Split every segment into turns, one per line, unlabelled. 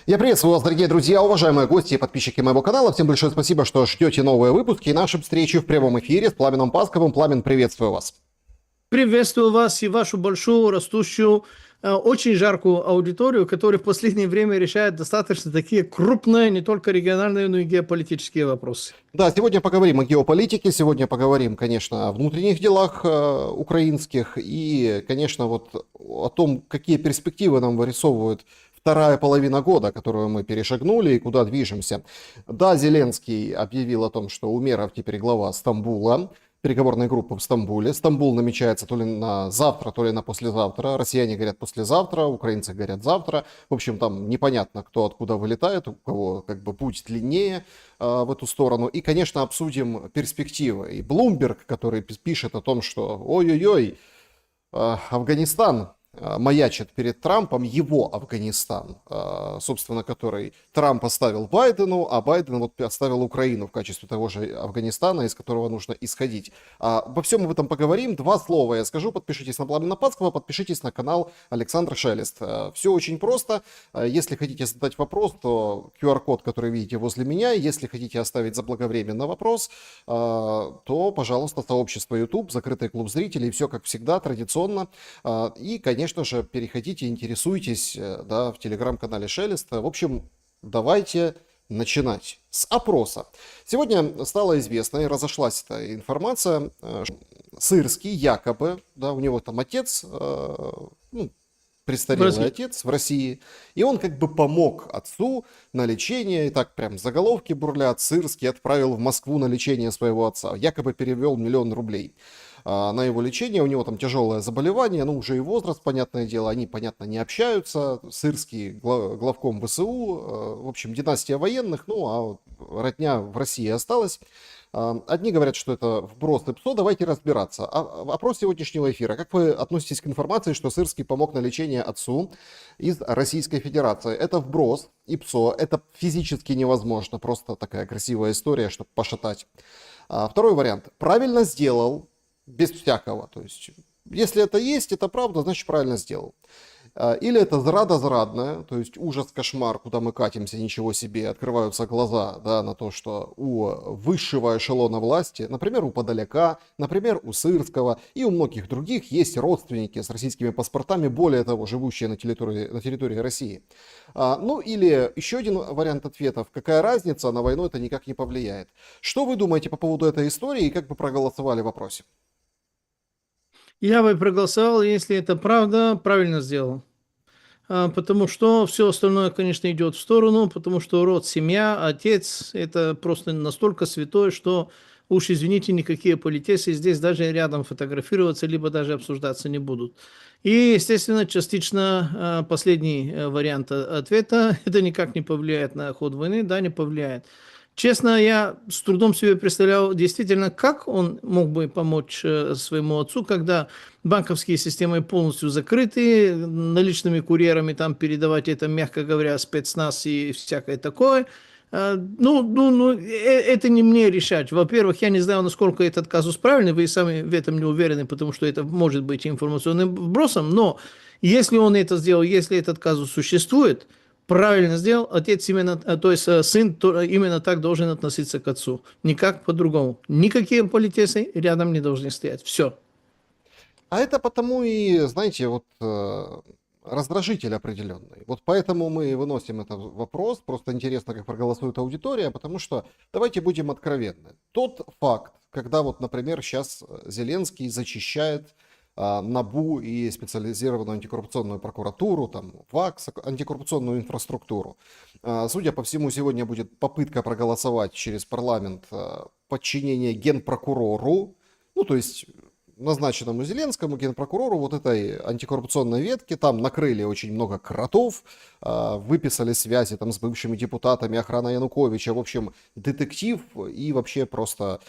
Я приветствую вас, дорогие друзья, уважаемые гости и подписчики моего канала. Всем большое спасибо, что ждете новые выпуски и наши встречи в прямом эфире с Пламеном Пасковым. Пламен, приветствую вас.
Приветствую вас и вашу большую, растущую, очень жаркую аудиторию, которая в последнее время решает достаточно такие крупные, не только региональные, но и геополитические вопросы.
Да, сегодня поговорим о геополитике, сегодня поговорим, конечно, о внутренних делах украинских и, конечно, вот о том, какие перспективы нам вырисовывают вторая половина года, которую мы перешагнули и куда движемся. Да, Зеленский объявил о том, что Умеров теперь глава Стамбула, переговорной группы в Стамбуле. Стамбул намечается то ли на завтра, то ли на послезавтра. Россияне говорят послезавтра, украинцы говорят завтра. В общем, там непонятно, кто откуда вылетает, у кого как бы путь длиннее в эту сторону. И, конечно, обсудим перспективы. И Bloomberg, который пишет о том, что ой-ой-ой, Афганистан маячит перед Трампом, его Афганистан, собственно, который Трамп оставил Байдену, а Байден вот оставил Украину в качестве того же Афганистана, из которого нужно исходить. Обо всем об этом поговорим. Два слова я скажу. Подпишитесь на Пламена Паскового, подпишитесь на канал Александр Шелест. Все очень просто. Если хотите задать вопрос, то QR-код, который видите возле меня. Если хотите оставить заблаговременно вопрос, то, пожалуйста, сообщество YouTube, закрытый клуб зрителей, все как всегда, традиционно. И, конечно же, переходите, интересуйтесь, да, в телеграм-канале Шелеста. В общем, давайте начинать с опроса. Сегодня стало известно и разошлась эта информация, Сырский якобы, да, у него там отец, престарелый отец в России, и он как бы помог отцу на лечение, и так прям заголовки бурлят, Сырский отправил в Москву на лечение своего отца, якобы перевел 1 000 000 рублей на его лечение, у него там тяжелое заболевание, ну уже и возраст, понятное дело, они, понятно, не общаются, Сырский главком ВСУ, в общем, династия военных, ну а родня в России осталась. Одни говорят, что это вброс и ПСО, давайте разбираться. Опрос сегодняшнего эфира. Как вы относитесь к информации, что Сырский помог на лечение отцу из Российской Федерации? Это вброс и ПСО, это физически невозможно, просто такая красивая история, чтобы пошатать. Второй вариант. Правильно сделал, без всякого. То есть, если это есть, это правда, значит правильно сделал. Или это зрада зрадная, то есть ужас, кошмар, куда мы катимся, ничего себе, открываются глаза, да, на то, что у высшего эшелона власти, например, у Подоляка, например, у Сырского и у многих других есть родственники с российскими паспортами, более того, живущие на территории России. Ну или еще один вариант ответов, какая разница, на войну это никак не повлияет. Что вы думаете по поводу этой истории и как бы проголосовали в вопросе?
Я бы проголосовал, если это правда, правильно сделал. Потому что все остальное, конечно, идет в сторону, потому что род, семья, отец – это просто настолько святое, что уж, извините, никакие политесы здесь даже рядом фотографироваться, либо даже обсуждаться не будут. И, естественно, частично последний вариант ответа – это никак не повлияет на ход войны, да, не повлияет. Честно, я с трудом себе представлял действительно, как он мог бы помочь своему отцу, когда банковские системы полностью закрыты, наличными курьерами там передавать это, мягко говоря, спецназ и всякое такое. Это не мне решать. Во-первых, я не знаю, насколько этот казус правильный, вы и сами в этом не уверены, потому что это может быть информационным вбросом, но если он это сделал, если этот казус существует, правильно сделал, отец именно, то есть сын именно так должен относиться к отцу, никак по-другому. Никакие политесы рядом не должны стоять, все.
А это потому и, знаете, вот раздражитель определенный. Вот поэтому мы выносим этот вопрос. Просто интересно, как проголосует аудитория, потому что давайте будем откровенны. Тот факт, когда вот, например, сейчас Зеленский зачищает НАБУ и специализированную антикоррупционную прокуратуру, там, ВАКС, антикоррупционную инфраструктуру. Судя по всему, сегодня будет попытка проголосовать через парламент подчинение генпрокурору, ну, то есть назначенному Зеленскому, генпрокурору, вот этой антикоррупционной ветке, там накрыли очень много кротов, выписали связи там с бывшими депутатами, охрана Януковича, в общем, детектив и вообще просто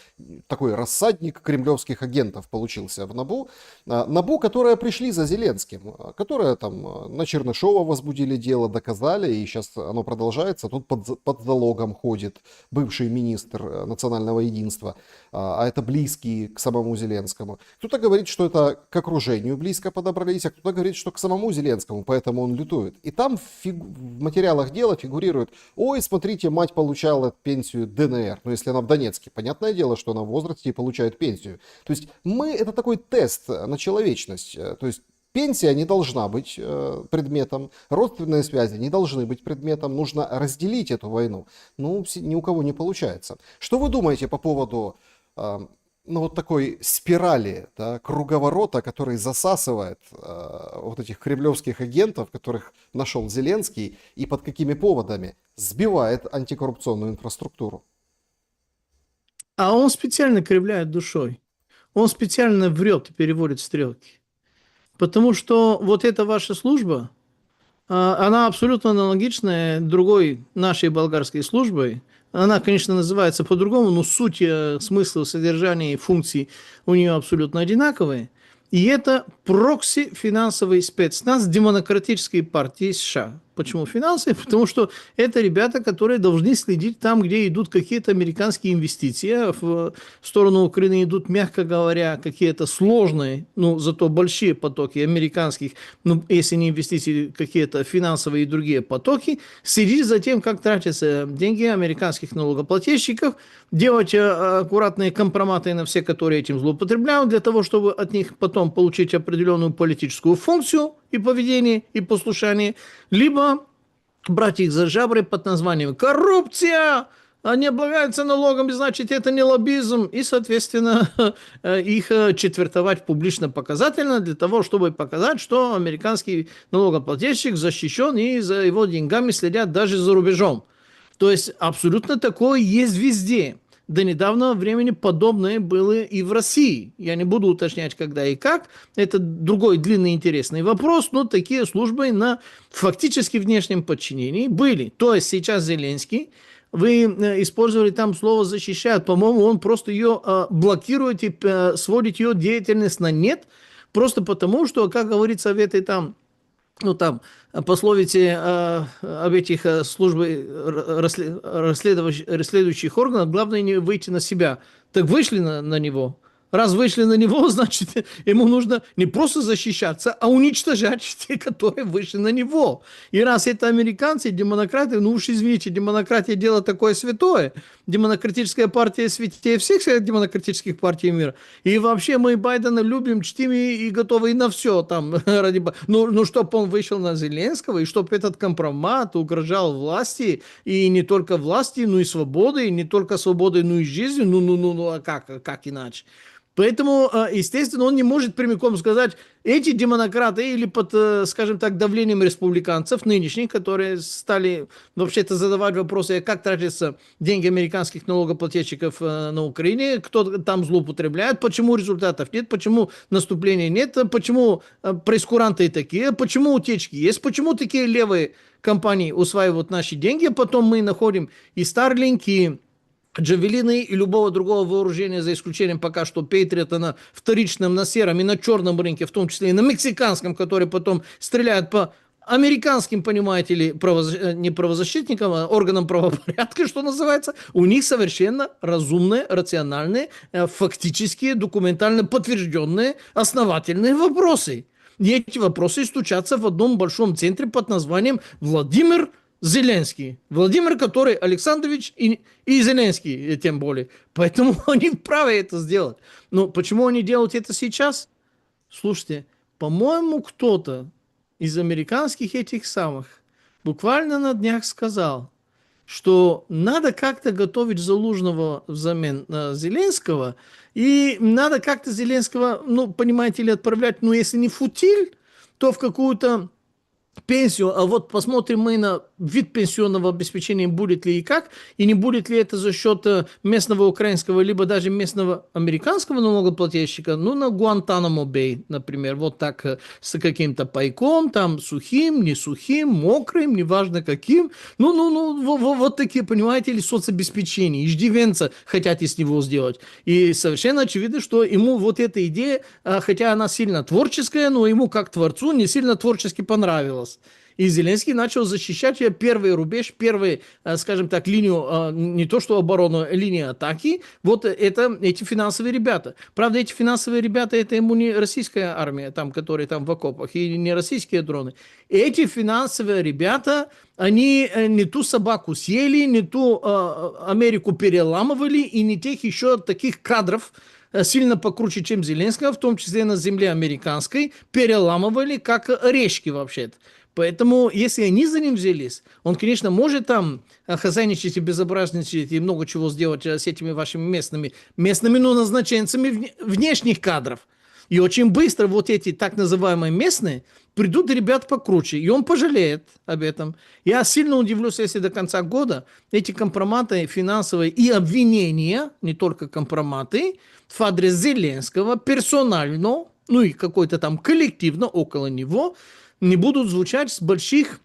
такой рассадник кремлевских агентов получился в НАБУ. НАБУ, которые пришли за Зеленским, которые там на Чернышова возбудили дело, доказали, и сейчас оно продолжается. Тут под залогом ходит бывший министр национального единства, а это близкий к самому Зеленскому. Кто-то говорит, что это к окружению близко подобрались, а кто-то говорит, что к самому Зеленскому, поэтому он лютует. И там в материалах дела фигурирует: ой, смотрите, мать получала пенсию ДНР. Ну, если она в Донецке, понятное дело, что она в возрасте и получает пенсию. То есть это такой тест на человечность. То есть пенсия не должна быть предметом, родственные связи не должны быть предметом, нужно разделить эту войну. Ну, ни у кого не получается. Что вы думаете по поводу вот такой спирали, да, круговорота, который засасывает вот этих кремлевских агентов, которых нашел Зеленский, и под какими поводами сбивает антикоррупционную инфраструктуру?
А он специально кривляет душой. Он специально врет и переводит стрелки. Потому что вот эта ваша служба, она абсолютно аналогичная другой нашей болгарской службой. Она, конечно, называется по-другому, но суть, смысл, содержание и функции у нее абсолютно одинаковые. И это прокси финансовый спецназ демократической партии США. Почему финансы? Потому что это ребята, которые должны следить там, где идут какие-то американские инвестиции. В сторону Украины идут, мягко говоря, какие-то сложные, но зато большие потоки американских, ну, если не инвестиции, какие-то финансовые и другие потоки. Следить за тем, как тратятся деньги американских налогоплательщиков, делать аккуратные компроматы на все, которые этим злоупотребляют, для того, чтобы от них потом получить определенную политическую функцию и поведение, и послушание, либо брать их за жабры под названием «коррупция», они облагаются налогами, значит, это не лоббизм, и, соответственно, их четвертовать публично показательно для того, чтобы показать, что американский налогоплательщик защищен и за его деньгами следят даже за рубежом. То есть абсолютно такое есть везде. До недавнего времени подобное было и в России. Я не буду уточнять, когда и как. Это другой длинный интересный вопрос, но такие службы на фактически внешнем подчинении были. То есть сейчас Зеленский, вы использовали там слово «защищают». По-моему, он просто ее блокирует и сводит ее деятельность на нет, просто потому, что, как говорится в этой там, ну там, пословице об этих службах расследующих органах, главное не выйти на себя. Так вышли на него. Раз вышли на него, значит, ему нужно не просто защищаться, а уничтожать те, которые вышли на него. И раз это американцы, демократы, ну уж извините, демократия дело такое святое. Демократическая партия святее всех демократических партий мира. И вообще мы Байдена любим, чтим и готовы и на все. Там, ради... ну, чтобы он вышел на Зеленского, и чтобы этот компромат угрожал власти, и не только власти, но и свободой, и не только свободой, но и жизнью. Ну, а как иначе? Поэтому, естественно, он не может прямиком сказать, эти демократы или под, скажем так, давлением республиканцев нынешних, которые стали вообще-то задавать вопросы, как тратятся деньги американских налогоплательщиков на Украине, кто там злоупотребляет, почему результатов нет, почему наступления нет, почему прейскуранты такие, почему утечки есть, почему такие левые компании усваивают наши деньги, потом мы находим и Starlink, и Джавелины и любого другого вооружения, за исключением пока что Патриота на вторичном, на сером и на черном рынке, в том числе и на мексиканском, который потом стреляет по американским, понимаете ли, не правозащитникам, а органам правопорядка, что называется. У них совершенно разумные, рациональные, фактические, документально подтвержденные, основательные вопросы. И эти вопросы стучатся в одном большом центре под названием Владимир Зеленский. Владимир, который Александрович и Зеленский, тем более. Поэтому они вправе это сделать. Но почему они делают это сейчас? Слушайте, по-моему, кто-то из американских этих самых буквально на днях сказал, что надо как-то готовить Залужного взамен Зеленского, и надо как-то Зеленского, ну, понимаете ли, отправлять, ну, если не в футиль, то в какую-то пенсию, а вот посмотрим мы на вид пенсионного обеспечения, будет ли и как, и не будет ли это за счет местного украинского, либо даже местного американского налогоплательщика, ну, на Гуантанамо-Бэй, например, вот так, с каким-то пайком, там, сухим, не сухим, мокрым, неважно каким, вот такие, понимаете ли, соцобеспечения, иждивенца хотят из него сделать, и совершенно очевидно, что ему вот эта идея, хотя она сильно творческая, но ему как творцу не сильно творчески понравилась. началось. И Зеленский начал защищать первый рубеж, первый, скажем так, линию, не то что оборону, линию атаки. Вот это эти финансовые ребята. Правда, эти финансовые ребята, это ему не российская армия, там, которые там в окопах, и не российские дроны. Эти финансовые ребята, они не ту собаку съели, не ту Америку переламывали, и не тех еще таких кадров, сильно покруче, чем Зеленского, в том числе на земле американской, переламывали, как орешки вообще-то. Поэтому, если они за ним взялись, он, конечно, может там хозяйничать и безобразничать и много чего сделать с этими вашими местными, ну, назначенцами внешних кадров. И очень быстро вот эти так называемые местные придут ребят покруче, и он пожалеет об этом. Я сильно удивлюсь, если до конца года эти компроматы финансовые и обвинения, не только компроматы, в адрес Зеленского персонально, ну и какой-то там коллективно около него, не будут звучать с больших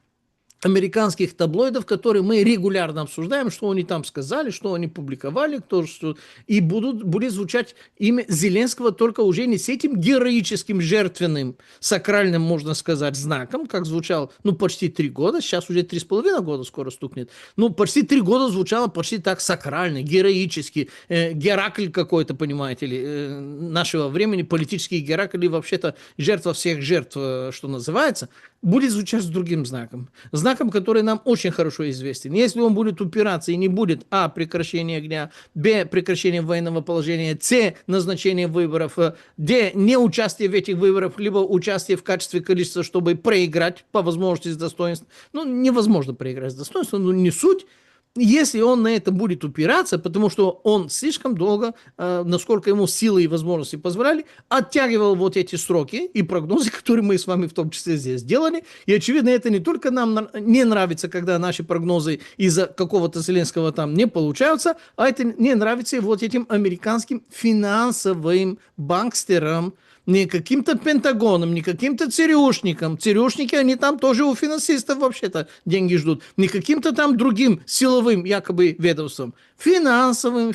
американских таблоидов, которые мы регулярно обсуждаем, что они там сказали, что они публиковали, кто что, и будет звучать имя Зеленского только уже не с этим героическим, жертвенным, сакральным, можно сказать, знаком, как звучал, ну, почти 3 года, сейчас уже 3,5 года скоро стукнет, ну, почти 3 года звучало почти так сакрально, героически, Геракль какой-то, понимаете ли, нашего времени, политический Геракль, и вообще-то жертва всех жертв, что называется, будет звучать с другим знаком. Знаком, который нам очень хорошо известен. Если он будет упираться и не будет прекращение огня, прекращение военного положения, назначение выборов, не участие в этих выборах, либо участие в качестве количества, чтобы проиграть по возможности с достоинством. Ну, невозможно проиграть с достоинством, но не суть. Если он на это будет упираться, потому что он слишком долго, насколько ему силы и возможности позволяли, оттягивал вот эти сроки и прогнозы, которые мы с вами в том числе здесь сделали. И, очевидно, это не только нам не нравится, когда наши прогнозы из-за какого-то Зеленского там не получаются, а это не нравится и вот этим американским финансовым банкстерам, не каким-то Пентагоном, не каким-то ЦРУшникам. ЦРУшники, они там тоже у финансистов вообще-то деньги ждут. Не каким-то там другим силовым якобы ведомством. Финансовым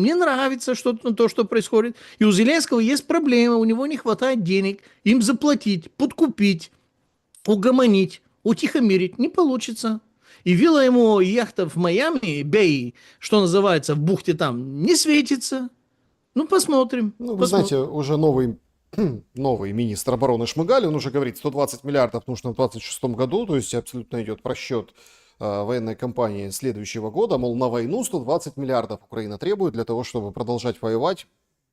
не нравится то, что происходит. И у Зеленского есть проблема, у него не хватает денег им заплатить, подкупить, угомонить, утихомирить. Не получится. И вилла ему яхта в Майами, Бэй, что называется, в бухте там, не светится. Ну, посмотрим.
Ну, вы знаете, уже новый министр обороны Шмыгаль, он уже говорит, 120 миллиардов нужно в 2026 году, то есть абсолютно идет просчет военной кампании следующего года, мол, на войну 120 миллиардов Украина требует для того, чтобы продолжать воевать,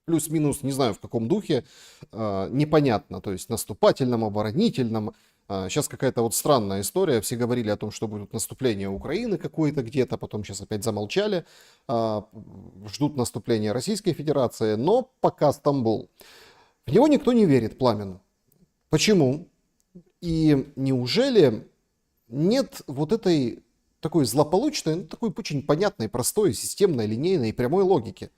плюс-минус, не знаю в каком духе, непонятно, то есть наступательном, оборонительном. Сейчас какая-то вот странная история, все говорили о том, что будет наступление Украины какое-то где-то, потом сейчас опять замолчали, ждут наступления Российской Федерации, но пока Стамбул. В него никто не верит, Пламен. Почему? И неужели нет вот этой такой злополучной, ну, такой очень понятной, простой, системной, линейной и прямой логики?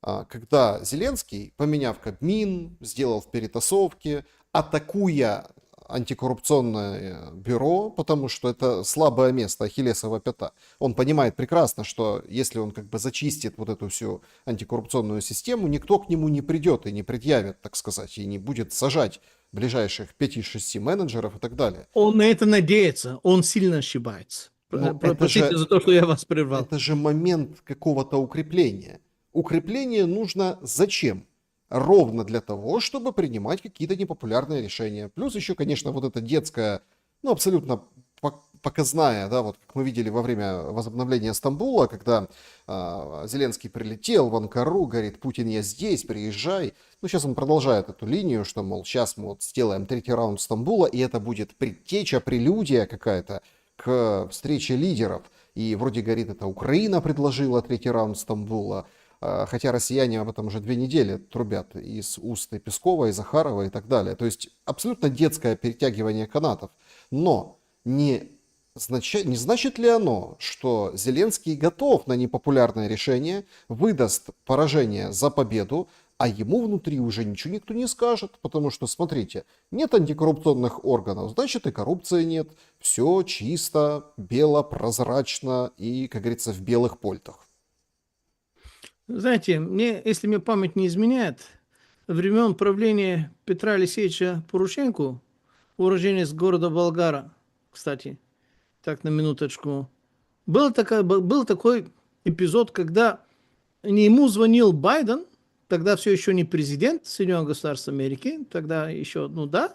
Когда Зеленский, поменяв Кабмин, сделал в перетасовке, атакуя антикоррупционное бюро, потому что это слабое место, ахиллесова пята. Он понимает прекрасно, что если он как бы зачистит вот эту всю антикоррупционную систему, никто к нему не придет и не предъявит, так сказать, и не будет сажать ближайших 5-6 менеджеров и так далее.
Он на это надеется, он сильно ошибается. Простите за то, что я вас прервал.
Это же момент какого-то укрепления. Укрепление нужно зачем? Ровно для того, чтобы принимать какие-то непопулярные решения. Плюс еще, конечно, вот эта детская, ну, абсолютно показная, да, вот как мы видели во время возобновления Стамбула, когда Зеленский прилетел в Анкару, говорит, Путин, я здесь, приезжай. Ну, сейчас он продолжает эту линию, что, мол, сейчас мы вот сделаем 3-й раунд Стамбула, и это будет предтеча, прелюдия какая-то к встрече лидеров. И вроде, говорит, это Украина предложила 3-й раунд Стамбула. Хотя россияне об этом уже 2 недели трубят из уст и Пескова, и Захарова и так далее. То есть абсолютно детское перетягивание канатов. Но не значит ли оно, что Зеленский готов на непопулярное решение, выдаст поражение за победу, а ему внутри уже ничего никто не скажет? Потому что, смотрите, нет антикоррупционных органов, значит и коррупции нет. Все чисто, бело, прозрачно и, как говорится, в белых польтах.
Знаете, если мне память не изменяет, времен правления Петра Алексеевича Порошенко уроженец города Болгара, кстати, так на минуточку. Был такой эпизод, когда ему звонил Байден, тогда все еще не президент Соединенных Государств Америки, тогда еще, ну да,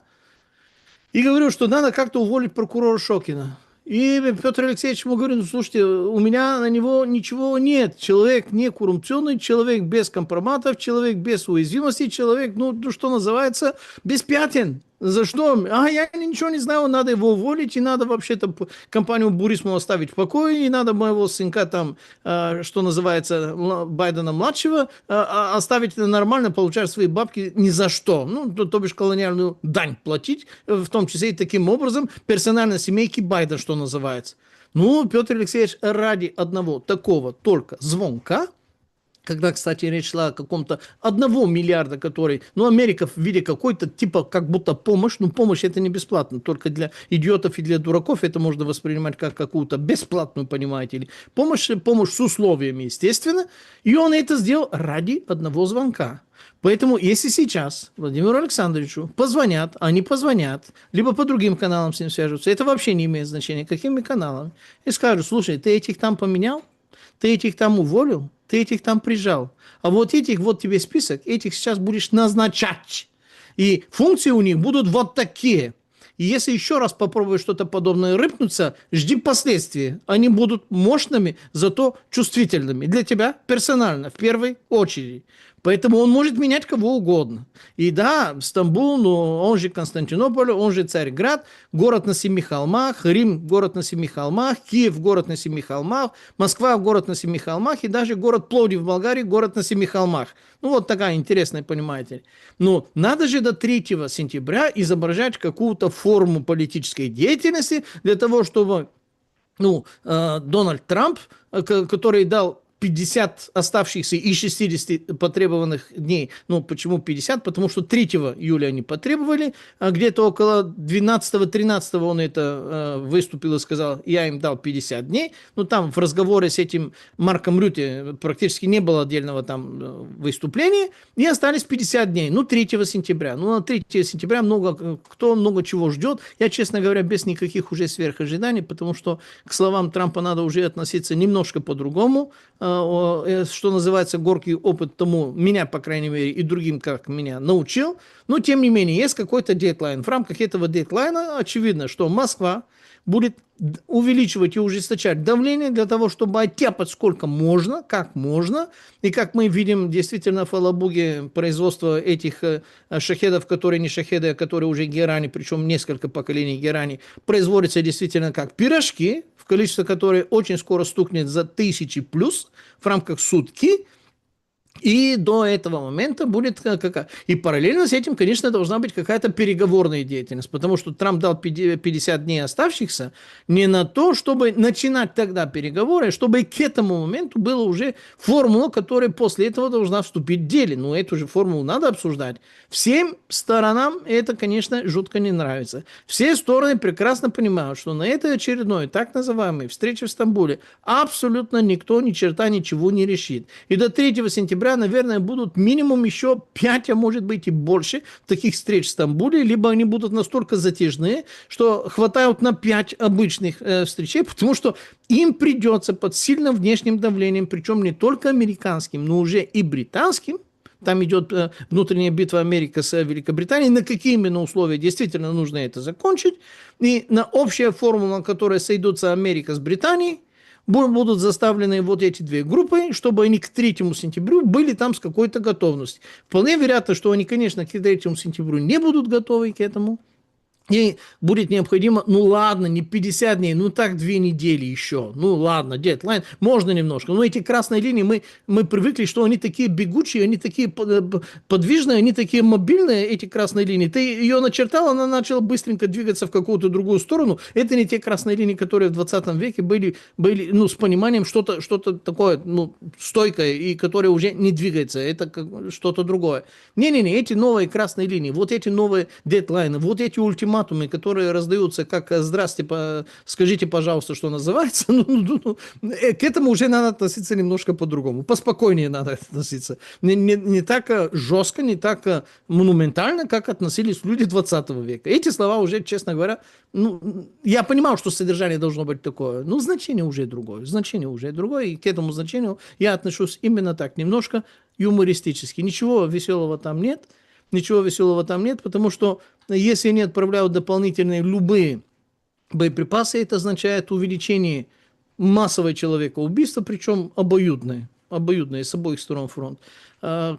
и говорил, что надо как-то уволить прокурора Шокина. И Петр Алексеевич ему говорит, ну слушайте, у меня на него ничего нет. Человек не коррупционный, человек без компроматов, человек без уязвимости, человек, ну что называется, без пятен. За что? Я ничего не знаю, надо его уволить, и надо вообще-то компанию Бурисму оставить в покое, и надо моего сынка там, что называется, Байдена-младшего, оставить нормально, получать свои бабки ни за что. Ну, то бишь колониальную дань платить, в том числе и таким образом персонально семейке Байдена, что называется. Ну, Петр Алексеевич ради одного такого только звонка, когда, кстати, речь шла о каком-то 1 миллиарда, который, ну, Америка в виде какой-то, типа, как будто помощь, ну, помощь это не бесплатно, только для идиотов и для дураков это можно воспринимать как какую-то бесплатную, понимаете ли, помощь с условиями, естественно, и он это сделал ради одного звонка. Поэтому, если сейчас Владимиру Александровичу позвонят, они позвонят, либо по другим каналам с ним свяжутся, это вообще не имеет значения, какими каналами, и скажут, слушай, ты этих там поменял, ты этих там уволил, ты этих там прижал. А вот этих, вот тебе список, этих сейчас будешь назначать. И функции у них будут вот такие. И если еще раз попробуешь что-то подобное рыпнуться, жди последствий. Они будут мощными, зато чувствительными. Для тебя персонально, в первой очереди. Поэтому он может менять кого угодно. И да, Стамбул, ну, он же Константинополь, он же Царьград, город на 7 холмах, Рим, город на 7 холмах, Киев, город на 7 холмах, Москва, город на 7 холмах, и даже город Пловдив в Болгарии, город на 7 холмах. Ну, вот такая интересная, понимаете. Но надо же до 3 сентября изображать какую-то форму политической деятельности для того, чтобы, ну, Дональд Трамп, который дал 50 оставшихся и 60 потребованных дней. Ну, почему 50? Потому что 3 июля они потребовали, а где-то около 12-13 он это выступил и сказал, я им дал 50 дней. Ну, там в разговоре с этим Марком Рюте практически не было отдельного там выступления, и остались 50 дней. Ну, 3 сентября. Ну, на 3 сентября кто много чего ждет. Я, честно говоря, без никаких уже сверхожиданий, потому что к словам Трампа надо уже относиться немножко по-другому. Что называется, горький опыт тому, меня, по крайней мере, и другим, как меня, научил. Но, тем не менее, есть какой-то дедлайн. В рамках этого дедлайна очевидно, что Москва будет увеличивать и ужесточать давление для того, чтобы оттяпать сколько можно, как можно. И как мы видим, действительно, в Алабуге производство этих шахедов, которые не шахеды, а которые уже герани, причем несколько поколений герани, производится действительно как пирожки, в количестве которое очень скоро стукнет за 1000 плюс в рамках сутки. И до этого момента будет какая. И параллельно с этим, конечно, должна быть какая-то переговорная деятельность, потому что Трамп дал 50 дней оставшихся не на то, чтобы начинать тогда переговоры, а чтобы к этому моменту была уже формула, которая после этого должна вступить в деле. Но эту же формулу надо обсуждать. Всем сторонам это, конечно, жутко не нравится. Все стороны прекрасно понимают, что на этой очередной, так называемой встрече в Стамбуле абсолютно никто ни черта ничего не решит. И до 3 сентября, наверное, будут минимум еще 5, а может быть и больше таких встреч в Стамбуле, либо они будут настолько затяжные, что хватают на 5 обычных встречей, потому что им придется под сильным внешним давлением, причем не только американским, но уже и британским. Там идет внутренняя битва Америки с Великобританией. На какие именно условия действительно нужно это закончить. И на общая формула, на которой сойдутся Америка с Британией, будут заставлены вот эти 2 группы, чтобы они к 3 сентябрю были там с какой-то готовностью. Вполне вероятно, что они, конечно, к 3 сентябрю не будут готовы к этому. И будет необходимо, ну ладно, не 50 дней, ну так 2 недели еще. Ну ладно, дедлайн, можно немножко. Но эти красные линии, мы привыкли, что они такие бегучие, они такие подвижные, они такие мобильные, эти красные линии. Ты ее начертал, она начала быстренько двигаться в какую-то другую сторону. Это не те красные линии, которые в 20 веке были ну, с пониманием что-то такое, ну, стойкое, и которое уже не двигается. Это что-то другое. Не-не-не, эти новые красные линии, вот эти новые дедлайны, вот эти ультиматумы, ультиматумы, которые раздаются как «здрасте, скажите, пожалуйста, что называется», к этому уже надо относиться немножко по-другому, поспокойнее надо относиться. Не так жестко, не так монументально, как относились люди 20 века. Эти слова уже, честно говоря, я понимал, что содержание должно быть такое, но значение уже другое, и к этому значению я отношусь именно так, немножко юмористически. Ничего веселого там нет, потому что если они отправляют дополнительные любые боеприпасы, это означает увеличение массовое человекоубийство, причем обоюдное с обоих сторон фронта.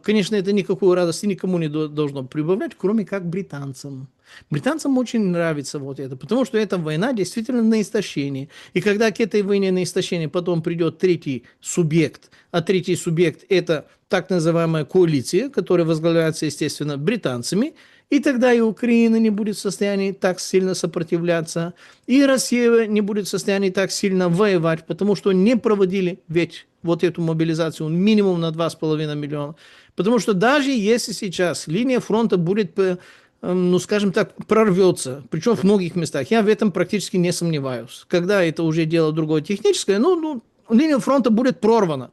Конечно, это никакой радости никому не должно прибавлять, кроме как британцам. Британцам очень нравится вот это, потому что эта война действительно на истощение. И когда к этой войне на истощение потом придет третий субъект, а третий субъект – это так называемая коалиция, которая возглавляется, естественно, британцами, и тогда и Украина не будет в состоянии так сильно сопротивляться, и Россия не будет в состоянии так сильно воевать, потому что не проводили ведь вот эту мобилизацию минимум на 2,5 миллиона. Потому что даже если сейчас линия фронта будет, скажем так, прорвется, причем в многих местах, я в этом практически не сомневаюсь. Когда это уже дело другое техническое, линия фронта будет прорвана.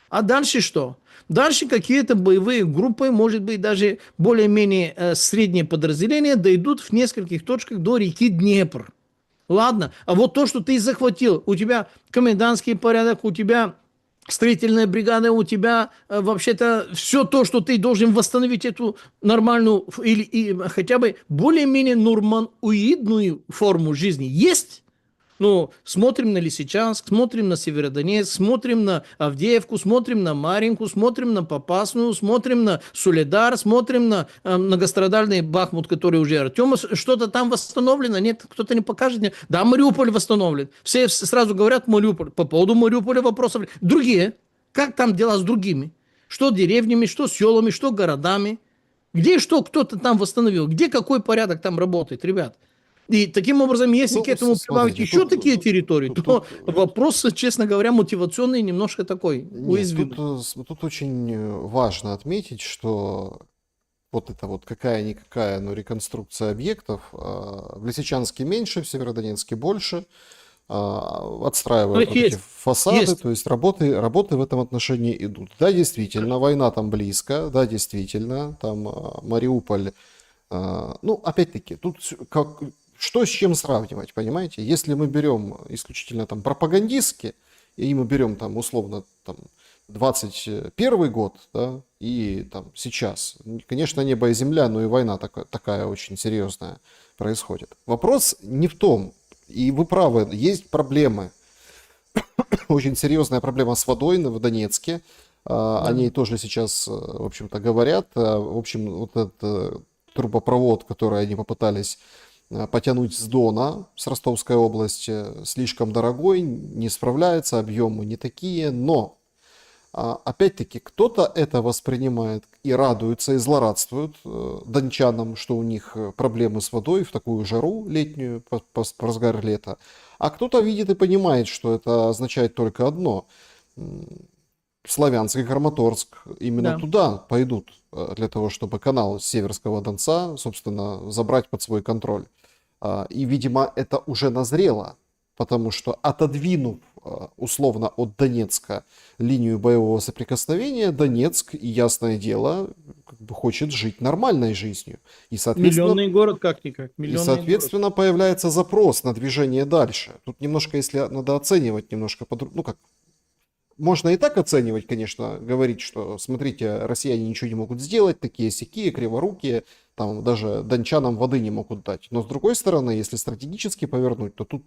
А дальше что? Дальше какие-то боевые группы, может быть, даже более-менее средние подразделения дойдут в нескольких точках до реки Днепр. Ладно, а вот то, что ты захватил, у тебя комендантский порядок, у тебя строительная бригада, у тебя вообще-то все то, что ты должен восстановить эту нормальную или хотя бы более-менее норманоидную форму жизни есть? Смотрим на Лисичанск, смотрим на Северодонецк, смотрим на Авдеевку, смотрим на Маринку, смотрим на Попасную, смотрим на Солидар, смотрим на многострадальный Бахмут, который уже Артем. Что-то там восстановлено? Нет, кто-то не покажет мне. Да, Мариуполь восстановлен. Все сразу говорят Мариуполь. По поводу Мариуполя вопросов. Другие. Как там дела с другими? Что деревнями, что селами, что городами? Где что кто-то там восстановил? Где какой порядок там работает, ребят? И таким образом, если к этому прибавить еще такие территории, то вопрос, честно говоря, мотивационный немножко такой уязвимый.
Тут очень важно отметить, что вот это вот какая-никакая, но реконструкция объектов в Лисичанске меньше, в Северодонецке больше, отстраивают вот эти фасады, то есть работы в этом отношении идут. Да, действительно, война там близко, да, действительно, там Мариуполь, опять-таки, тут что с чем сравнивать, понимаете? Если мы берем исключительно там пропагандистски, и мы берем там условно там 21 год, да, и там сейчас, конечно, небо и земля, но и война такая очень серьезная происходит. Вопрос не в том, и вы правы, есть проблемы, очень серьезная проблема с водой в Донецке, о ней тоже сейчас, в общем-то, говорят. В общем, вот этот трубопровод, который они попытались потянуть с Дона, с Ростовской области, слишком дорогой, не справляется, объемы не такие, но опять-таки кто-то это воспринимает и радуется, и злорадствует дончанам, что у них проблемы с водой в такую жару летнюю, по разгар лета, а кто-то видит и понимает, что это означает только одно: Славянск и Краматорск именно туда пойдут для того, чтобы канал Северского Донца, собственно, забрать под свой контроль. И, видимо, это уже назрело, потому что, отодвинув условно от Донецка линию боевого соприкосновения, Донецк, и ясное дело, хочет жить нормальной жизнью. И,
миллионный город как-никак.
И, соответственно, появляется запрос на движение дальше. Тут немножко, если надо оценивать, немножко можно и так оценивать, конечно, говорить, что, смотрите, россияне ничего не могут сделать, такие-сякие, криворукие, там даже дончанам воды не могут дать. Но с другой стороны, если стратегически повернуть, то тут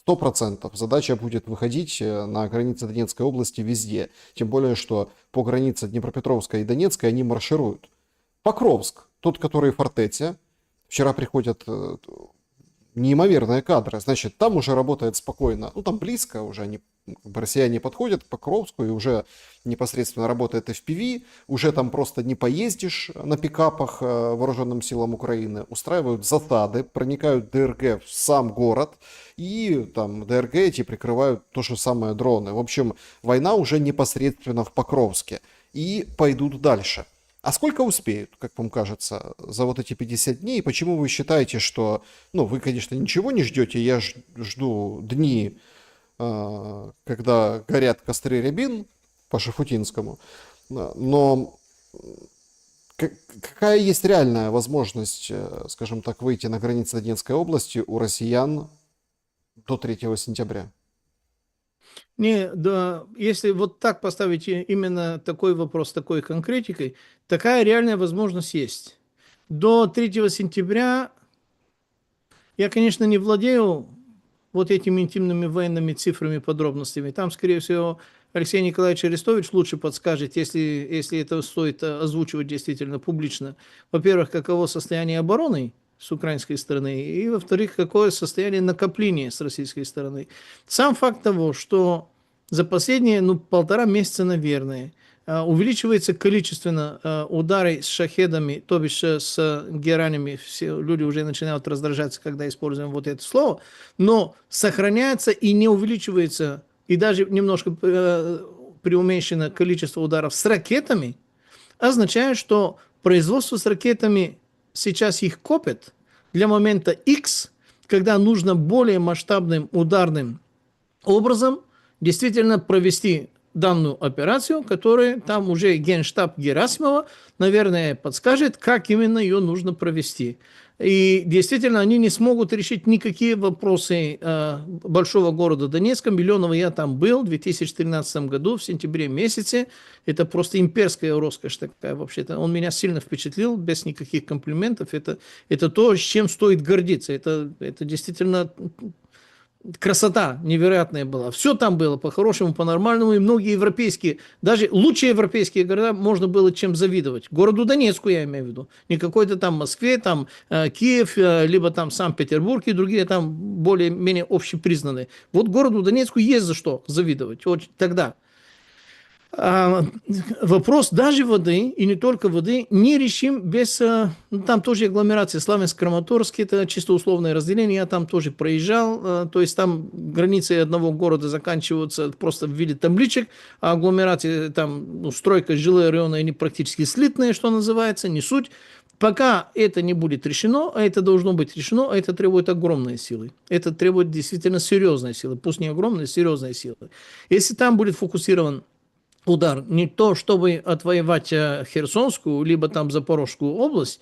100% задача будет выходить на границы Донецкой области везде. Тем более, что по границе Днепропетровской и Донецкой они маршируют. Покровск, тот, который в Фортете, вчера приходят неимоверные кадры, значит, там уже работает спокойно, там близко уже, россияне подходят к Покровску, и уже непосредственно работает FPV, уже там просто не поездишь на пикапах вооруженным силам Украины, устраивают засады, проникают ДРГ в сам город, и там ДРГ эти прикрывают то же самое дроны. В общем, война уже непосредственно в Покровске, и пойдут дальше. А сколько успеют, как вам кажется, за вот эти 50 дней? Почему вы считаете, что, ну, вы, конечно, ничего не ждете, я жду дни, когда горят костры рябин по Шафутинскому, но какая есть реальная возможность, скажем так, выйти на границы Донецкой области у россиян до 3 сентября?
Не, да, если вот так поставить именно такой вопрос, такой конкретикой, такая реальная возможность есть. До 3 сентября я, конечно, не владею вот этими интимными военными цифрами, подробностями. Там, скорее всего, Алексей Николаевич Арестович лучше подскажет, если это стоит озвучивать действительно публично. Во-первых, каково состояние обороны с украинской стороны, и, во-вторых, какое состояние накопления с российской стороны. Сам факт того, что за последние 1,5 месяца, наверное, увеличивается количественно удары с шахедами, то бишь с геранями. Все люди уже начинают раздражаться, когда используем вот это слово, но сохраняется и не увеличивается, и даже немножко преуменьшено количество ударов с ракетами, означает, что производство с ракетами сейчас их копят для момента X, когда нужно более масштабным ударным образом действительно провести данную операцию, которая там уже генштаб Герасимова, наверное, подскажет, как именно ее нужно провести. И действительно, они не смогут решить никакие вопросы большого города Донецка. Миллионова я там был в 2013 году, в сентябре месяце. Это просто имперская роскошь такая вообще-то. Он меня сильно впечатлил, без никаких комплиментов. Это то, с чем стоит гордиться. Это действительно красота невероятная была. Все там было по-хорошему, по-нормальному. И многие европейские, даже лучшие европейские города можно было чем завидовать. Городу Донецку я имею в виду. Не какой-то там Москве, там Киев, либо там Санкт-Петербург и другие там более-менее общепризнанные. Вот городу Донецку есть за что завидовать. Вот тогда. Вопрос даже воды, и не только воды, не решим без... там тоже агломерация Славянск-Краматорск, это чисто условное разделение, я там тоже проезжал, то есть там границы одного города заканчиваются просто в виде табличек, а агломерации там, стройка, жилые районы, они практически слитные, что называется, не суть. Пока это не будет решено, а это должно быть решено, а это требует огромной силы. Это требует действительно серьезной силы, пусть не огромной, серьезной силы. Если там будет фокусирован удар не то, чтобы отвоевать Херсонскую, либо там Запорожскую область,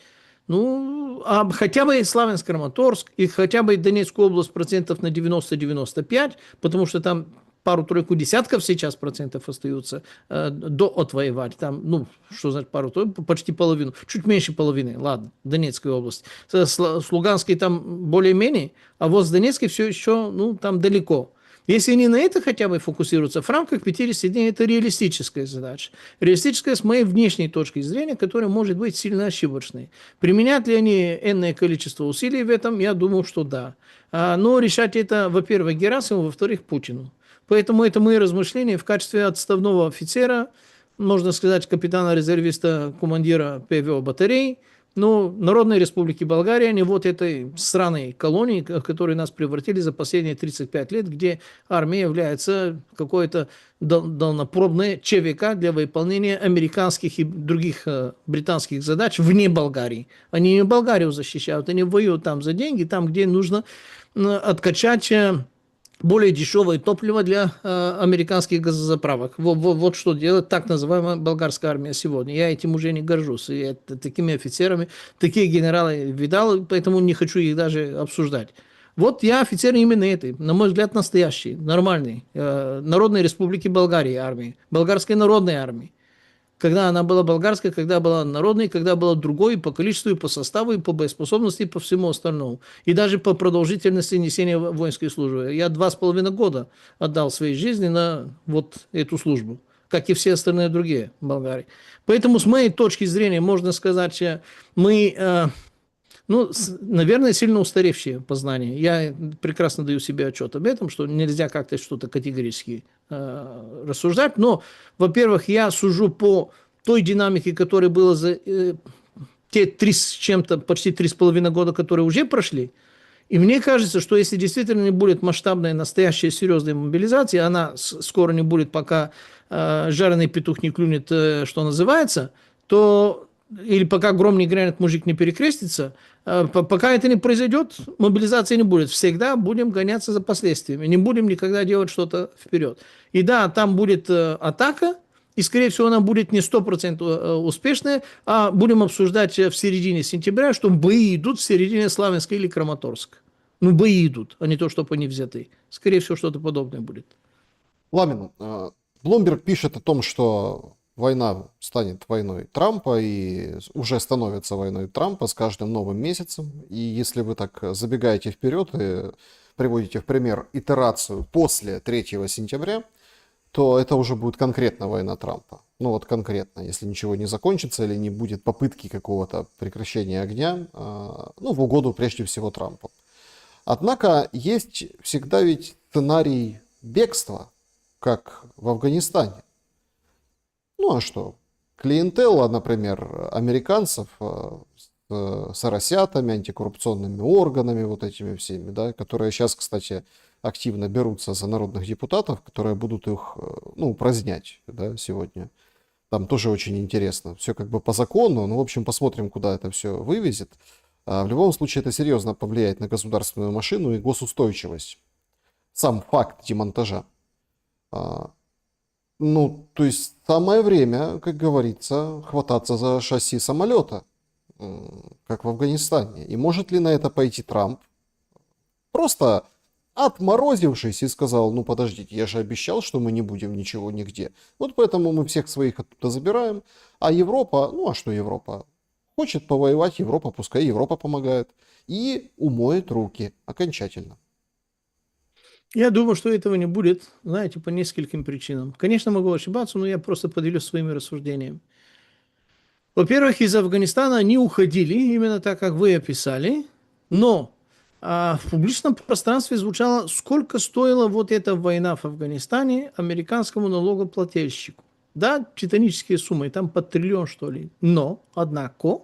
а хотя бы Славянск-Краматорск и хотя бы Донецкую область процентов на 90-95, потому что там пару-тройку десятков сейчас процентов остаются до отвоевать. Там, что значит пару-тройку? Почти половину. Чуть меньше половины, ладно, Донецкая область. С Луганской там более-менее, а вот с Донецкой все еще, там далеко. Если они на это хотя бы фокусируются, в рамках 50 дней это реалистическая задача. Реалистическая с моей внешней точки зрения, которая может быть сильно ошибочной. Применят ли они энное количество усилий в этом? Я думаю, что да. Но решать это, во-первых, Герасимову, во-вторых, Путину. Поэтому это мои размышления в качестве отставного офицера, можно сказать, капитана-резервиста, командира ПВО батарей, Народной Республики Болгария, не вот этой сраной колонии, в которой нас превратили за последние 35 лет, где армия является какой-то дальнопробной ЧВК для выполнения американских и других британских задач вне Болгарии. Они не Болгарию защищают, они воюют там за деньги, там, где нужно откачать более дешевое топливо для американских газозаправок. Вот что делает так называемая болгарская армия сегодня. Я этим уже не горжусь. Я такими офицерами, такие генералы видал, поэтому не хочу их даже обсуждать. Вот я офицер именно этой, на мой взгляд, настоящий, нормальный, Народной Республики Болгарии армии, болгарской народной армии. Когда она была болгарской, когда была народной, когда была другой по количеству, и по составу, и по боеспособности, и по всему остальному. И даже по продолжительности несения воинской службы. Я 2,5 года отдал своей жизни на вот эту службу, как и все остальные другие Болгарии. Поэтому с моей точки зрения можно сказать, мы... наверное, сильно устаревшие познания. Я прекрасно даю себе отчет об этом, что нельзя как-то что-то категорически рассуждать. Но, во-первых, я сужу по той динамике, которая была за те 3 с чем-то, почти 3,5 года, которые уже прошли. И мне кажется, что если действительно не будет масштабная, настоящая, серьезная мобилизация, она скоро не будет, пока жареный петух не клюнет, что называется, то или пока гром не грянет, мужик не перекрестится, пока это не произойдет, мобилизации не будет. Всегда будем гоняться за последствиями. Не будем никогда делать что-то вперед. И да, там будет атака, и, скорее всего, она будет не 100% успешная, а будем обсуждать в середине сентября, что бои идут в середине Славянска или Краматорска. Ну, бои идут, а не то, чтобы они взяты. Скорее всего, что-то подобное будет.
Ламин, Блумберг пишет о том, что война станет войной Трампа и уже становится войной Трампа с каждым новым месяцем. И если вы так забегаете вперед и приводите в пример итерацию после 3 сентября, то это уже будет конкретно война Трампа. Ну вот конкретно, если ничего не закончится или не будет попытки какого-то прекращения огня, ну в угоду прежде всего Трампу. Однако есть всегда ведь сценарий бегства, как в Афганистане. Ну а что? Клиентелла, например, американцев с росятами, антикоррупционными органами, вот этими всеми, да, которые сейчас, кстати, активно берутся за народных депутатов, которые будут их, ну, упразднять, да, сегодня. Там тоже очень интересно. Все как бы по закону, ну, в общем, посмотрим, куда это все вывезет. В любом случае, это серьезно повлияет на государственную машину и госустойчивость. Сам факт демонтажа. Ну, то есть самое время, как говорится, хвататься за шасси самолета, как в Афганистане. И может ли на это пойти Трамп? Просто отморозившись и сказал, ну подождите, я же обещал, что мы не будем ничего нигде. Вот поэтому мы всех своих оттуда забираем. А Европа, ну а что Европа? Хочет повоевать Европа, пускай Европа помогает. И умоет руки окончательно.
Я думаю, что этого не будет, знаете, по нескольким причинам. Конечно, могу ошибаться, но я просто поделюсь своими рассуждениями. Во-первых, из Афганистана они уходили, именно так, как вы описали, но в публичном пространстве звучало, сколько стоила вот эта война в Афганистане американскому налогоплательщику. Да, титанические суммы, там под триллион, что ли. Но, однако,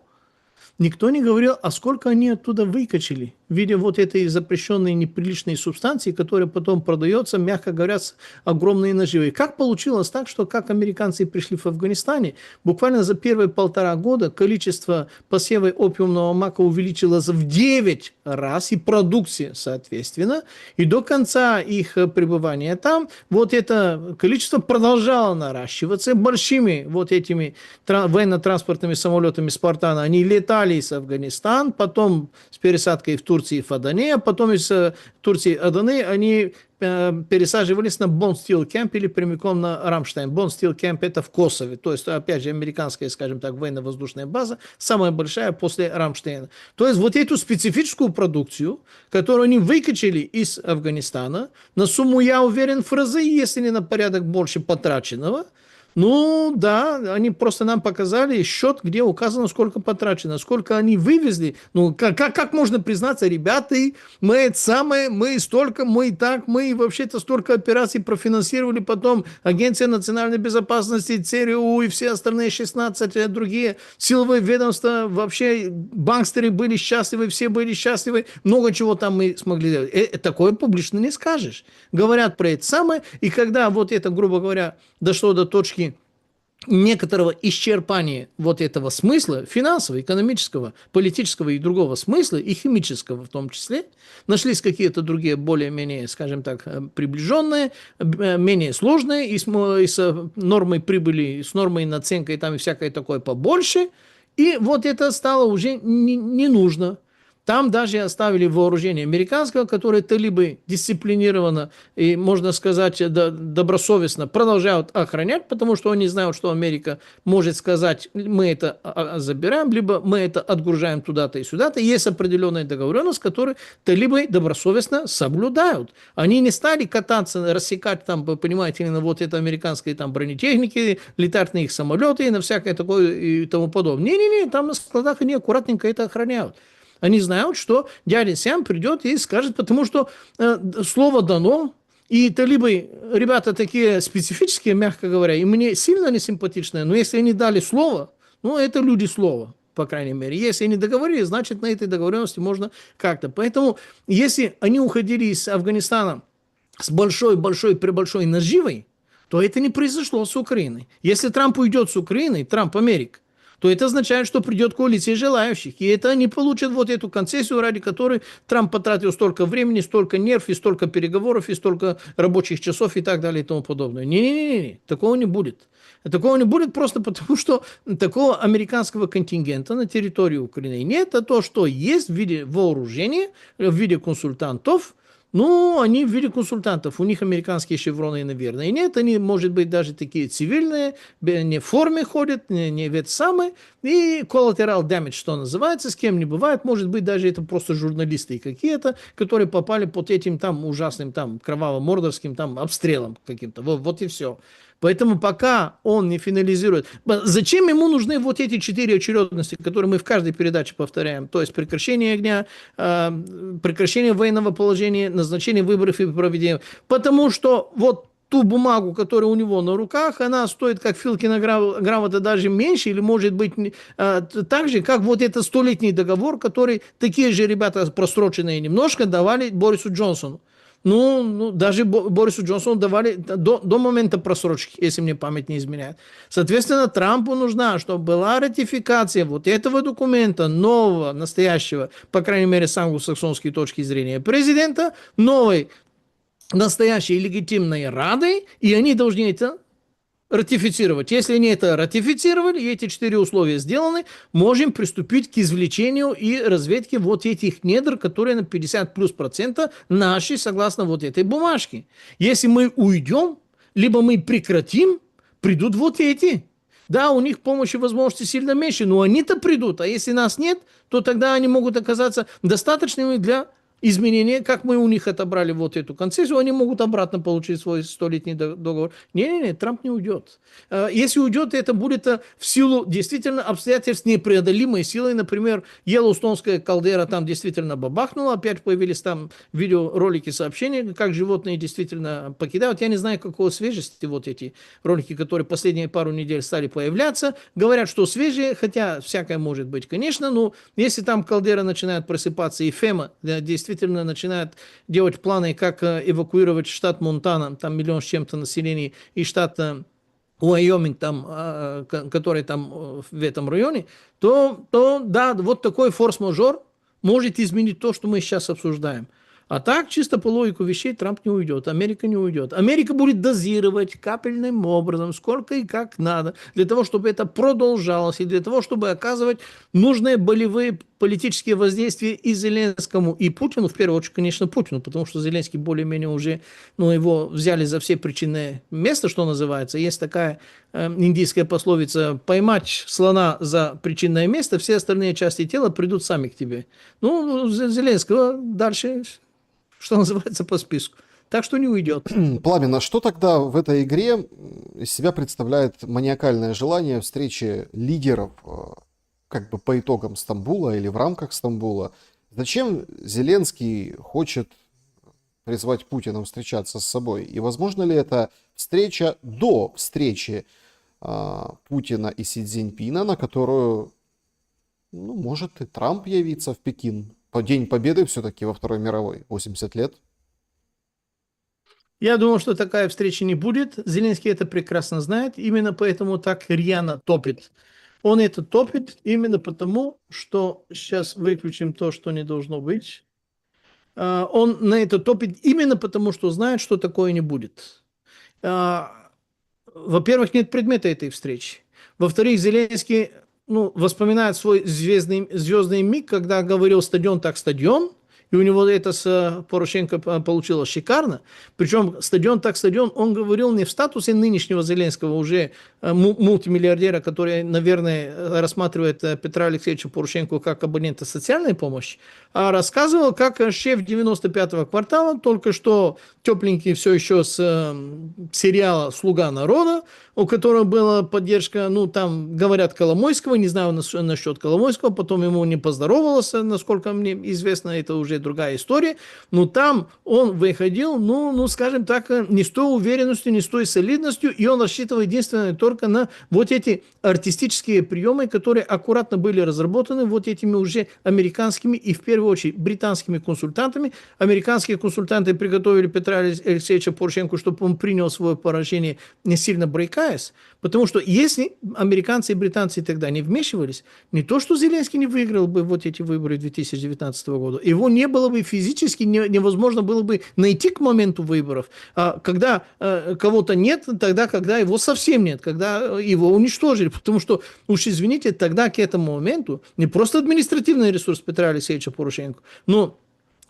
никто не говорил, а сколько они оттуда выкачали в виде вот этой запрещенной неприличной субстанции, которая потом продается, мягко говоря, с огромной наживой. Как получилось так, что как американцы пришли в Афганистане, буквально за первые 1,5 года количество посевов опиумного мака увеличилось в 9 раз, и продукция, соответственно, и до конца их пребывания там вот это количество продолжало наращиваться большими вот этими военно-транспортными самолетами Спартана. Они летали из Афганистана, потом с пересадкой в Турции и в Адане, а потом из Турции и Аданы они пересаживались на Bond Steel Camp или прямиком на Рамштайн. Bond Steel Camp это в Косове, то есть, опять же, американская, скажем так, военно-воздушная база, самая большая после Рамштейна. То есть, вот эту специфическую продукцию, которую они выкачали из Афганистана, на сумму, я уверен, в разы, если не на порядок больше потраченного, ну, да, они просто нам показали счет, где указано, сколько потрачено, сколько они вывезли. Ну, как можно признаться, ребята, мы это самое, мы столько, мы так, мы вообще-то столько операций профинансировали, потом Агенция национальной безопасности, ЦРУ и все остальные 16 другие силовые ведомства, вообще банкстеры были счастливы, все были счастливы, много чего там мы смогли сделать. Такое публично не скажешь. Говорят про это самое, и когда вот это, грубо говоря, дошло до точки некоторого исчерпания вот этого смысла, финансового, экономического, политического и другого смысла, и химического в том числе, нашлись какие-то другие более-менее, скажем так, приближенные, менее сложные, и с нормой прибыли, с нормой наценкой там и всякое такое побольше, и вот это стало уже не нужно. Там даже оставили вооружение американского, которое талибы дисциплинированно и, можно сказать, добросовестно продолжают охранять, потому что они знают, что Америка может сказать, мы это забираем, либо мы это отгружаем туда-то и сюда-то. Есть определенная договоренность, которую талибы добросовестно соблюдают. Они не стали кататься, рассекать там, понимаете, на вот это американские там бронетехники, летать на их самолеты и на всякое такое и тому подобное. Не-не-не, там на складах они аккуратненько это охраняют. Они знают, что дядя Сям придет и скажет, потому что слово дано, и талибы, ребята такие специфические, мягко говоря, и мне сильно не симпатичные, но если они дали слово, ну, это люди слова, по крайней мере. Если они договорились, значит, на этой договоренности можно как-то. Поэтому, если они уходили из Афганистана с большой наживой, то это не произошло с Украиной. Если Трамп уйдет с Украины, Трамп Америка, то это означает, что придет коалиция желающих. И это они получат вот эту концессию, ради которой Трамп потратил столько времени, столько нервов, и столько переговоров, и столько рабочих часов и так далее и тому подобное. Не-не-не, такого не будет. Такого не будет просто потому, что такого американского контингента на территории Украины нет, а то, что есть в виде вооружения, в виде консультантов, ну, они в виде консультантов, у них американские шевроны, наверное, нет, они, может быть, даже такие цивильные, не в форме ходят, не в это самое, и collateral damage, что называется, с кем не бывает, может быть, даже это просто журналисты какие-то, которые попали под этим там ужасным, там, кроваво-мордорским там обстрелом каким-то, вот и все. Поэтому пока он не финализирует... Зачем ему нужны вот эти 4 очередности, которые мы в каждой передаче повторяем? То есть прекращение огня, прекращение военного положения, назначение выборов и проведение. Потому что вот ту бумагу, которая у него на руках, она стоит как Филкина грамота даже меньше, или может быть так же, как вот этот 100-летний договор, который такие же ребята просроченные немножко давали Борису Джонсону. Ну, даже Борису Джонсону давали до момента просрочки, если мне память не изменяет. Соответственно, Трампу нужна, чтобы была ратификация вот этого документа, нового, настоящего, по крайней мере, с англосаксонской точки зрения президента, новой, настоящей легитимной Радой, и они должны это ратифицировать. Если они это ратифицировали, и эти 4 условия сделаны, можем приступить к извлечению и разведке вот этих недр, которые на 50+% наши, согласно вот этой бумажке. Если мы уйдем, либо мы прекратим, придут вот эти. Да, у них помощи и возможности сильно меньше, но они-то придут. А если нас нет, то тогда они могут оказаться достаточными для изменения, как мы у них отобрали вот эту концессию, они могут обратно получить свой 100-летний договор. Не-не-не, Трамп не уйдет. Если уйдет, это будет в силу действительно обстоятельств непреодолимой силой. Например, Йеллоустонская кальдера там действительно бабахнула, опять появились там видеоролики, сообщения, как животные действительно покидают. Я не знаю, какого свежести вот эти ролики, которые последние пару недель стали появляться. Говорят, что свежие, хотя всякое может быть, конечно, но если там кальдера начинает просыпаться и ФЕМА действительно начинает делать планы, как эвакуировать штат Монтана, там 1 с чем-то населения, и штат Уайоминг, там, который там в этом районе, то да, вот такой форс-мажор может изменить то, что мы сейчас обсуждаем. А так, чисто по логику вещей, Трамп не уйдет, Америка не уйдет. Америка будет дозировать капельным образом, сколько и как надо, для того, чтобы это продолжалось, и для того, чтобы оказывать нужные болевые политические воздействия и Зеленскому, и Путину, в первую очередь, конечно, Путину, потому что Зеленский более-менее уже, его взяли за все причинное место, что называется. Есть такая индийская пословица: поймать слона за причинное место, все остальные части тела придут сами к тебе. Зеленского дальше, что называется, по списку. Так что не уйдет.
Пламен, а что тогда в этой игре из себя представляет маниакальное желание встречи лидеров как бы по итогам Стамбула или в рамках Стамбула? Зачем Зеленский хочет призвать Путина встречаться с собой? И возможно ли это встреча до встречи Путина и Си Цзиньпина, на которую, может и Трамп явиться в Пекин? День Победы все-таки во Второй мировой, 80 лет.
Я думаю, что такая встреча не будет. Зеленский это прекрасно знает. Именно поэтому так рьяно топит. Он это топит именно потому, что... Сейчас выключим то, что не должно быть. Он на это топит именно потому, что знает, что такое не будет. Во-первых, нет предмета этой встречи. Во-вторых, Зеленский вспоминает свой звездный миг, когда говорил «стадион так стадион», и у него это с Порошенко получилось шикарно. Причем стадион так стадион, он говорил не в статусе нынешнего Зеленского, уже мультимиллиардера, который, наверное, рассматривает Петра Алексеевича Порошенко как абонента социальной помощи, а рассказывал, как шеф 95-го квартала, только что тепленький все еще с сериала «Слуга народа», у которого была поддержка, там говорят, Коломойского, не знаю насчет Коломойского, потом ему не поздоровалось, насколько мне известно, это уже другая история, но там он выходил, скажем так, не с той уверенностью, не с той солидностью, и он рассчитывал единственно только на вот эти артистические приемы, которые аккуратно были разработаны вот этими уже американскими и в первую очередь британскими консультантами. Американские консультанты приготовили Петра Алексеевича Порошенко, чтобы он принял свое поражение не сильно брейкать, КС. Потому что если американцы и британцы тогда не вмешивались, не то, что Зеленский не выиграл бы вот эти выборы 2019 года, его не было бы физически, невозможно было бы найти к моменту выборов. А когда кого-то нет, тогда, когда его совсем нет, когда его уничтожили. Потому что, уж извините, тогда к этому моменту не просто административный ресурс Петра Алексеевича Порошенко, но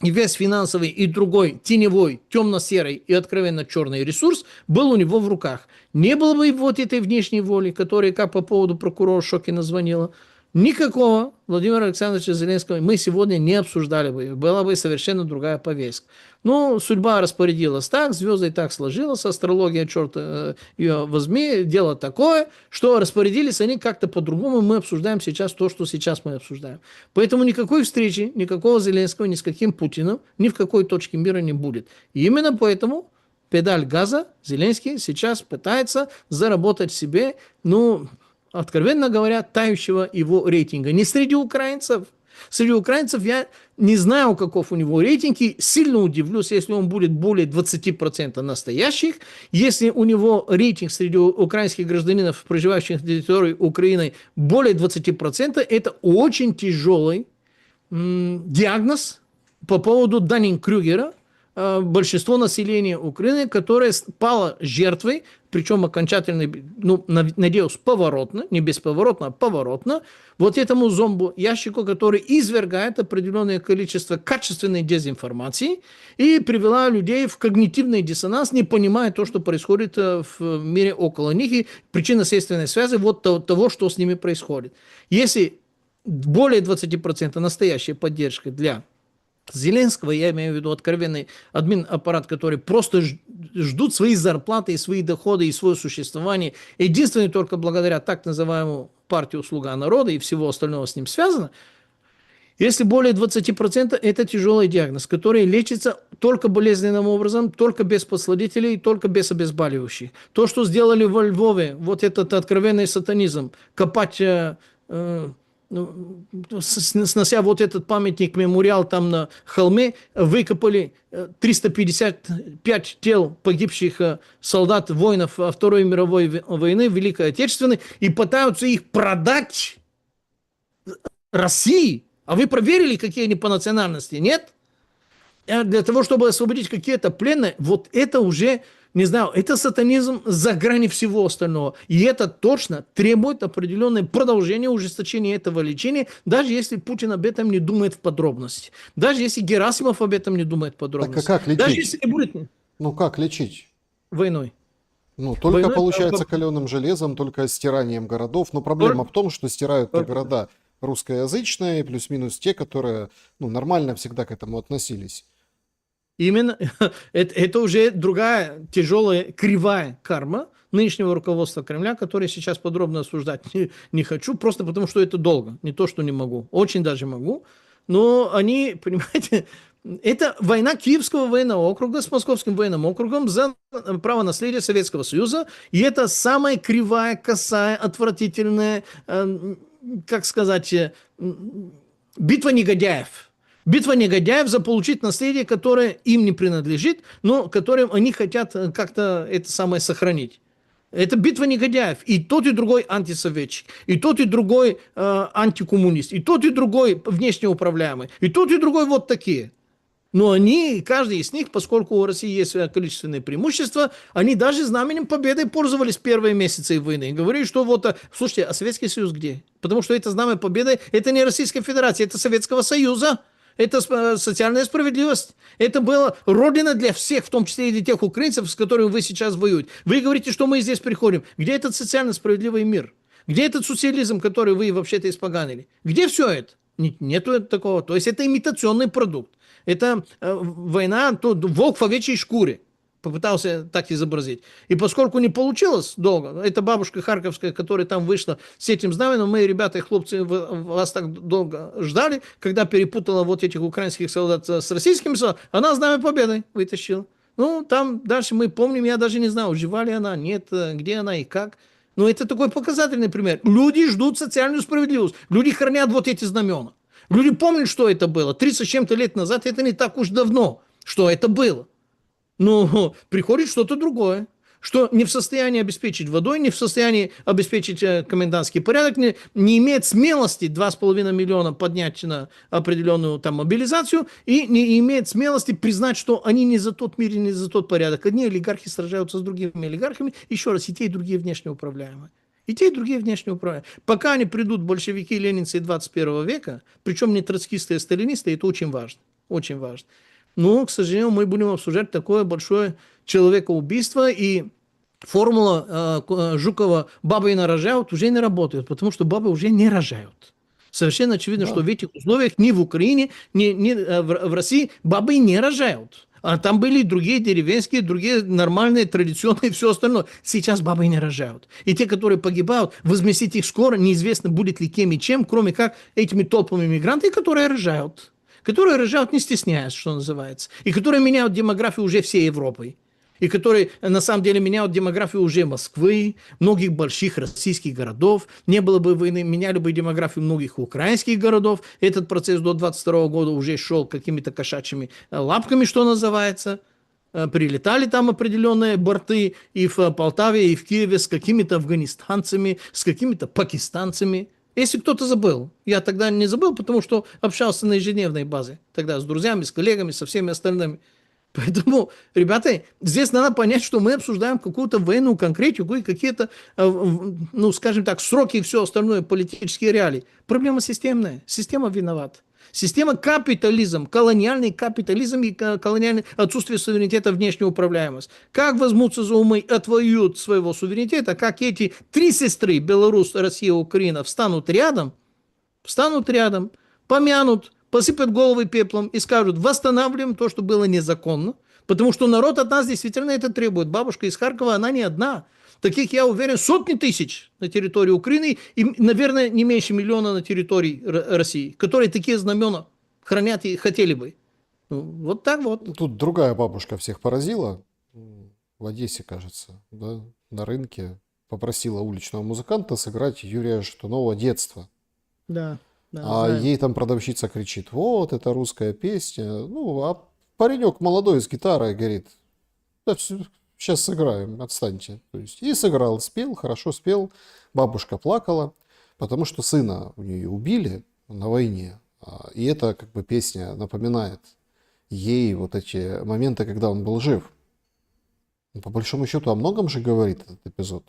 и весь финансовый и другой теневой, темно-серый и откровенно черный ресурс был у него в руках. Не было бы вот этой внешней воли, которая, как по поводу прокурора Шокина звонила, никакого Владимира Александровича Зеленского мы сегодня не обсуждали бы. Была бы совершенно другая повестка. Но судьба распорядилась так, звезды так сложилась, астрология, черт ее возьми, дело такое, что распорядились они как-то по-другому. Мы обсуждаем сейчас то, что сейчас мы обсуждаем. Поэтому никакой встречи, никакого Зеленского ни с каким Путиным ни в какой точке мира не будет. И именно поэтому педаль газа Зеленский сейчас пытается заработать себе, откровенно говоря, тающего его рейтинга. Не среди украинцев. Среди украинцев я не знаю, каков у него рейтинг, и сильно удивлюсь, если он будет более 20% настоящих. Если у него рейтинг среди украинских гражданинов, проживающих на территории Украины, более 20%, это очень тяжелый диагноз по поводу Даннинг-Крюгера. Большинство населения Украины, которое пало жертвой, причем окончательно, надеюсь, поворотно, не бесповоротно, а поворотно, вот этому зомбу-ящику, который извергает определенное количество качественной дезинформации и привела людей в когнитивный диссонанс, не понимая то, что происходит в мире около них, и причинно-следственной связи вот того, что с ними происходит. Если более 20% настоящая поддержка для Зеленского, я имею в виду откровенный админ-аппарат, который просто ждут свои зарплаты и свои доходы и свое существование, единственное только благодаря так называемому партию «Слуга народа» и всего остального с ним связано, если более 20%, это тяжелый диагноз, который лечится только болезненным образом, только без подсладителей, только без обезболивающих. То, что сделали во Львове, вот этот откровенный сатанизм, копать... снося вот этот памятник, мемориал там на холме, выкопали 355 тел погибших солдат, воинов Второй мировой войны, Великой Отечественной, и пытаются их продать России. А вы проверили, какие они по национальности? Нет? Для того, чтобы освободить какие-то пленные, вот это уже... Не знаю, это сатанизм за грани всего остального. И это точно требует определенное продолжение, ужесточения этого лечения, даже если Путин об этом не думает в подробности. Даже если Герасимов об этом не думает в подробности.
Так а как лечить?
Даже если не будет...
Как лечить?
Войной.
Только
Войной,
получается каленым железом, только стиранием городов. Но проблема в том, что стирают те города русскоязычные, плюс-минус те, которые нормально всегда к этому относились.
Именно это уже другая тяжелая кривая карма нынешнего руководства Кремля, которое сейчас подробно осуждать не хочу, просто потому что это долго. Не то, что не могу. Очень даже могу. Но они, понимаете, это война Киевского военного округа с Московским военным округом за право наследия Советского Союза. И это самая кривая, косая, отвратительная, как сказать, битва негодяев. Битва негодяев заполучить наследие, которое им не принадлежит, но которым они хотят как-то это самое сохранить. Это битва негодяев. И тот, и другой антисоветчик, и тот, и другой антикоммунист, и тот, и другой внешне управляемый, и тот, и другой вот такие. Но они, каждый из них, поскольку у России есть количественные преимущества, они даже знаменем победы пользовались первые месяцы войны. И говорили, что слушайте, а Советский Союз где? Потому что это знамя победы, это не Российская Федерация, это Советского Союза. Это социальная справедливость. Это была родина для всех, в том числе и для тех украинцев, с которыми вы сейчас воюете. Вы говорите, что мы здесь приходим. Где этот социально справедливый мир? Где этот социализм, который вы вообще-то испоганили? Где все это? Нету такого. То есть это имитационный продукт. Это война, волк в овечьей шкуре. Попытался так изобразить. И поскольку не получилось долго, это бабушка Харьковская, которая там вышла с этим знаменем, мы, ребята и хлопцы, вас так долго ждали, когда перепутала вот этих украинских солдат с российскими солдатами, она знамя победы вытащила. Там дальше мы помним, я даже не знаю, жива ли она, нет, где она и как. Но это такой показательный пример. Люди ждут социальную справедливость. Люди хранят вот эти знамена. Люди помнят, что это было. 30 с чем-то лет назад, это не так уж давно, что это было. Но приходит что-то другое. что не в состоянии обеспечить водой, не в состоянии обеспечить комендантский порядок, не имеет смелости 2,5 миллиона поднять на определенную там мобилизацию и не имеет смелости признать, что они не за тот мир и не за тот порядок. Одни олигархи сражаются с другими олигархами, еще раз, и те, и другие внешне управляемые. И те, и другие внешне управляемые. Пока не придут большевики, ленинцы 21 века, причем не троцкисты, а сталинисты, это очень важно. Очень важно. Но, к сожалению, мы будем обсуждать такое большое человекоубийство, и формула Жукова «бабы не рожают» уже не работает, потому что бабы уже не рожают. Совершенно очевидно, что в этих условиях ни в Украине, ни в России бабы не рожают. А там были и другие деревенские, другие нормальные, традиционные, все остальное. Сейчас бабы не рожают. И те, которые погибают, возместить их скоро, неизвестно, будет ли кем и чем, кроме как этими толпами мигрантов, которые рожают, не стесняясь, что называется, и которые меняют демографию уже всей Европой, и которые на самом деле меняют демографию уже Москвы, многих больших российских городов. Не было бы войны, меняли бы демографию многих украинских городов. Этот процесс до 22 года уже шел какими-то кошачьими лапками, что называется. Прилетали там определенные борты и в Полтаве, и в Киеве с какими-то афганистанцами, с какими-то пакистанцами. Если кто-то забыл, я тогда не забыл, потому что общался на ежедневной базе. Тогда с друзьями, с коллегами, со всеми остальными. Поэтому, ребята, здесь надо понять, что мы обсуждаем какую-то военную конкретику и какие-то, ну, скажем так, сроки и все остальное, политические реалии. Проблема системная. Система виновата. Система капитализм, колониальный капитализм и колониальное отсутствие суверенитета, внешняя управляемость. Как возьмутся за умы, отвоюют своего суверенитета, как эти три сестры, Беларусь, Россия, Украина, встанут рядом, помянут, посыпят головы пеплом и скажут: восстанавливаем то, что было незаконно, потому что народ от нас действительно это требует. Бабушка из Харькова, она не одна. Таких, я уверен, сотни тысяч на территории Украины и, наверное, не меньше миллиона на территории России, которые такие знамена хранят и хотели бы. Ну, вот так вот.
Тут другая бабушка всех поразила. В Одессе, кажется, да, на рынке попросила уличного музыканта сыграть Юрия Шатунова «Детство».
Да.
А
знаю.
ей там продавщица кричит: вот, это русская песня. Ну, а паренек молодой с гитарой говорит: да, сейчас сыграем, отстаньте. То есть, и сыграл, спел, хорошо спел. Бабушка плакала, потому что сына у нее убили на войне. И эта как бы песня напоминает ей вот эти моменты, когда он был жив. Ну, по большому счету, о многом же говорит этот эпизод.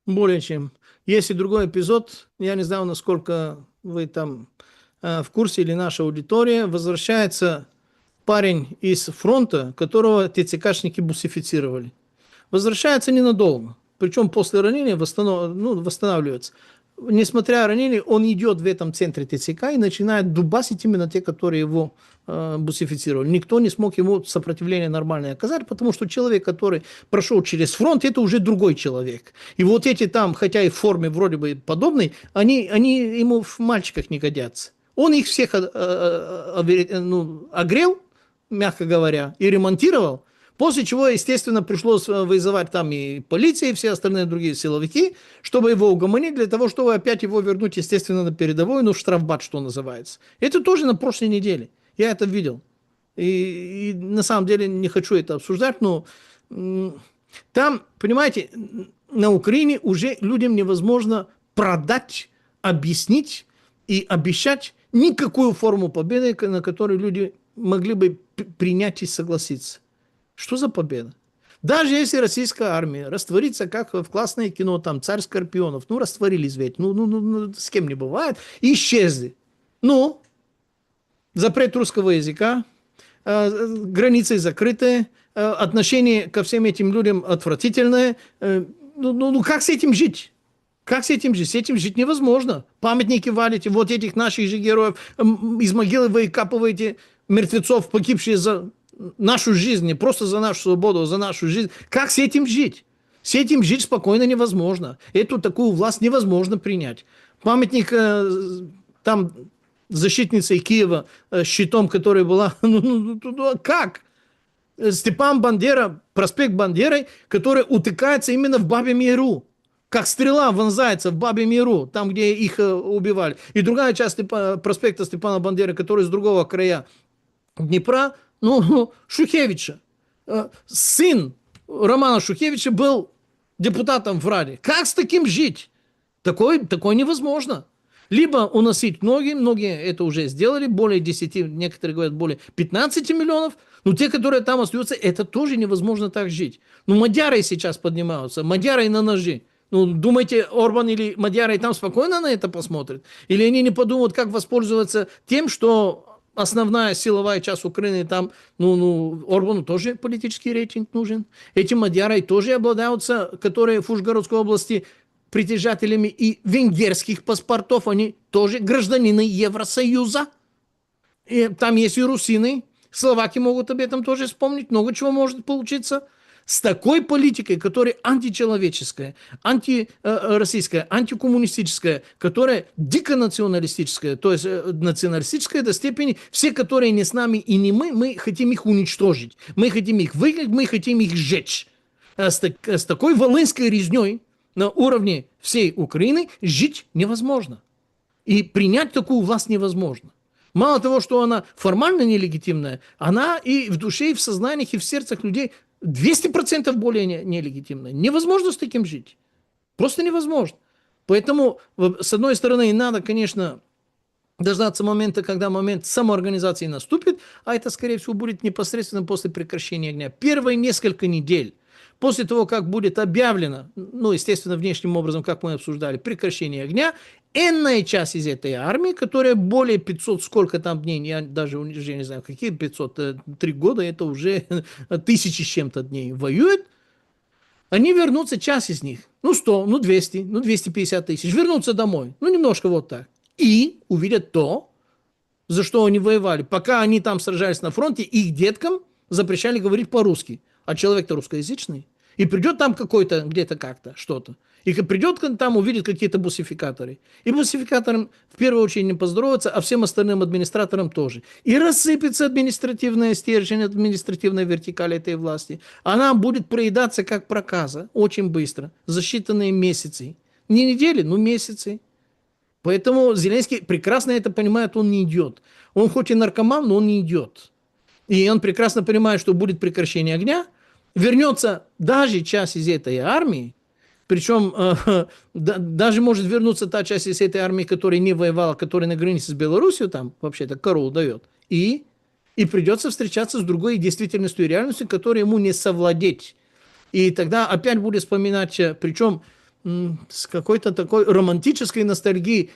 Более чем. Есть и другой эпизод, я не знаю, насколько вы там в курсе или наша аудитория. Возвращается парень из фронта, которого ТЦКшники бусифицировали. Возвращается ненадолго, причем после ранения восстанавливается. Несмотря на ранение, он идет в этом центре ТЦК и начинает дубасить именно те, которые его бусифицировали. Никто не смог ему сопротивление нормальное оказать, потому что человек, который прошел через фронт, это уже другой человек. И вот эти там, хотя и в форме вроде бы подобной, они ему в мальчиках не годятся. Он их всех огрел, мягко говоря, и ремонтировал, после чего, естественно, пришлось вызывать там и полиция, и все остальные другие силовики, чтобы его угомонить, для того, чтобы опять его вернуть, естественно, на передовую, ну, в штрафбат, что называется. Это тоже на прошлой неделе. Я это видел. И на самом деле не хочу это обсуждать, но там, понимаете, на Украине уже людям невозможно продать, объяснить и обещать никакую форму победы, на которую люди могли бы принять и согласиться. Что за победа? Даже если российская армия растворится, как в классное кино, там, «Царь Скорпионов», ну, растворились ведь, ну, с кем не бывает, и исчезли. Ну, запрет русского языка, границы закрытые, отношение ко всем этим людям отвратительное. Ну, как с этим жить? Как с этим жить? С этим жить невозможно. Памятники валите, вот этих наших же героев из могилы выкапываете, мертвецов, погибшие за нашу жизнь, не просто за нашу свободу, а за нашу жизнь. Как с этим жить? С этим жить спокойно невозможно. Эту такую власть невозможно принять. Памятник там защитницей Киева, щитом, который была, как? Степан Бандера, проспект Бандеры, который утыкается именно в Бабьем Яру. Как стрела вонзается в Бабьем Яру, там, где их убивали. И другая часть проспекта Степана Бандеры, который с другого края Днепра, Шухевича. Сын Романа Шухевича был депутатом в Раде. Как с таким жить? Такое невозможно. Либо уносить многие это уже сделали, более 10, некоторые говорят, более 15 миллионов, но те, которые там остаются, это тоже невозможно так жить. Ну, мадяры сейчас поднимаются, мадяры на ножи. Ну, думаете, Орбан или мадяры там спокойно на это посмотрят? Или они не подумают, как воспользоваться тем, что основная силовая часть Украины там, Орбану тоже политический рейтинг нужен. Эти мадяры тоже обладаются, которые в Ужгородской области притяжателями и венгерских паспортов, они тоже гражданины Евросоюза. И там есть и русины, словаки могут об этом тоже вспомнить, много чего может получиться. С такой политикой, которая античеловеческая, антироссийская, антикоммунистическая, которая дико националистическая, то есть националистическая до степени, все, которые не с нами и не мы хотим их уничтожить, мы хотим их выгнать, мы хотим их сжечь. С такой волынской резней на уровне всей Украины жить невозможно. И принять такую власть невозможно. Мало того, что она формально нелегитимная, она и в душе, и в сознаниях, и в сердцах людей 200% более нелегитимная. Невозможно с таким жить. Просто невозможно. Поэтому, с одной стороны, надо, конечно, дождаться момента, когда момент самоорганизации наступит, а это, скорее всего, будет непосредственно после прекращения огня. Первые несколько недель, после того, как будет объявлено, естественно, внешним образом, как мы обсуждали, прекращение огня, энная часть из этой армии, которая более 500, сколько там дней, я даже уже не знаю, какие 500, 3 года, это уже 1000 с чем-то дней воюет, они вернутся, часть из них, 100, 200, 250 тысяч, вернутся домой, немножко вот так, и увидят то, за что они воевали. Пока они там сражались на фронте, их деткам запрещали говорить по-русски. А человек-то русскоязычный. И придет там какой-то, где-то как-то, что-то. И придет там, увидит какие-то бусификаторы. И бусификаторам в первую очередь не поздоровится, а всем остальным администраторам тоже. И рассыпется административная стержень, административная вертикаль этой власти. Она будет проедаться как проказа очень быстро, за считанные месяцы. Не недели, но месяцы. Поэтому Зеленский прекрасно это понимает, он не идет. Он хоть и наркоман, но он не идет. И он прекрасно понимает, что будет прекращение огня, вернется даже часть из этой армии, причем даже может вернуться та часть из этой армии, которая не воевала, которая на границе с Белоруссией, там вообще-то корол дает, и придется встречаться с другой действительностью и реальностью, которой ему не совладеть. И тогда опять будет вспоминать, причем с какой-то такой романтической ностальгией,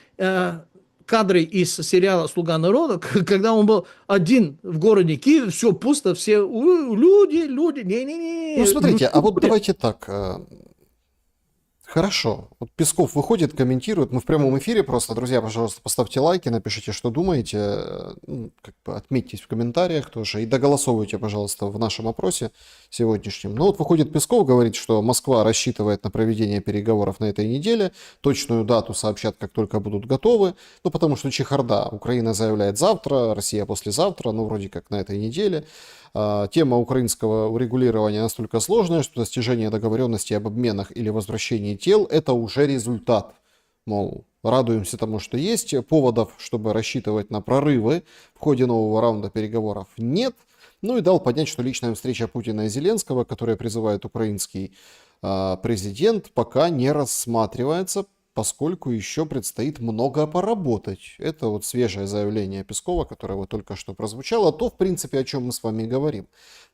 кадры из сериала «Слуга народа», когда он был один в городе Киеве, все пусто, все люди, не-не-не.
Смотрите, а вот давайте так. Хорошо. Вот Песков выходит, комментирует. Мы в прямом эфире просто. Друзья, пожалуйста, поставьте лайки, напишите, что думаете. Отметьтесь в комментариях тоже. И доголосовывайте, пожалуйста, в нашем опросе сегодняшнем. Ну вот выходит Песков, говорит, что Москва рассчитывает на проведение переговоров на этой неделе. Точную дату сообщат, как только будут готовы. Потому что чехарда. Украина заявляет завтра, Россия послезавтра. Вроде как на этой неделе. Тема украинского урегулирования настолько сложная, что достижение договоренности об обменах или возвращении тел – это уже результат. Мол, радуемся тому, что есть. Поводов, чтобы рассчитывать на прорывы в ходе нового раунда переговоров, нет. И дал понять, что личная встреча Путина и Зеленского, которая призывает украинский президент, пока не рассматривается, поскольку еще предстоит много поработать. Это вот свежее заявление Пескова, которое вот только что прозвучало, то, в принципе, о чем мы с вами говорим.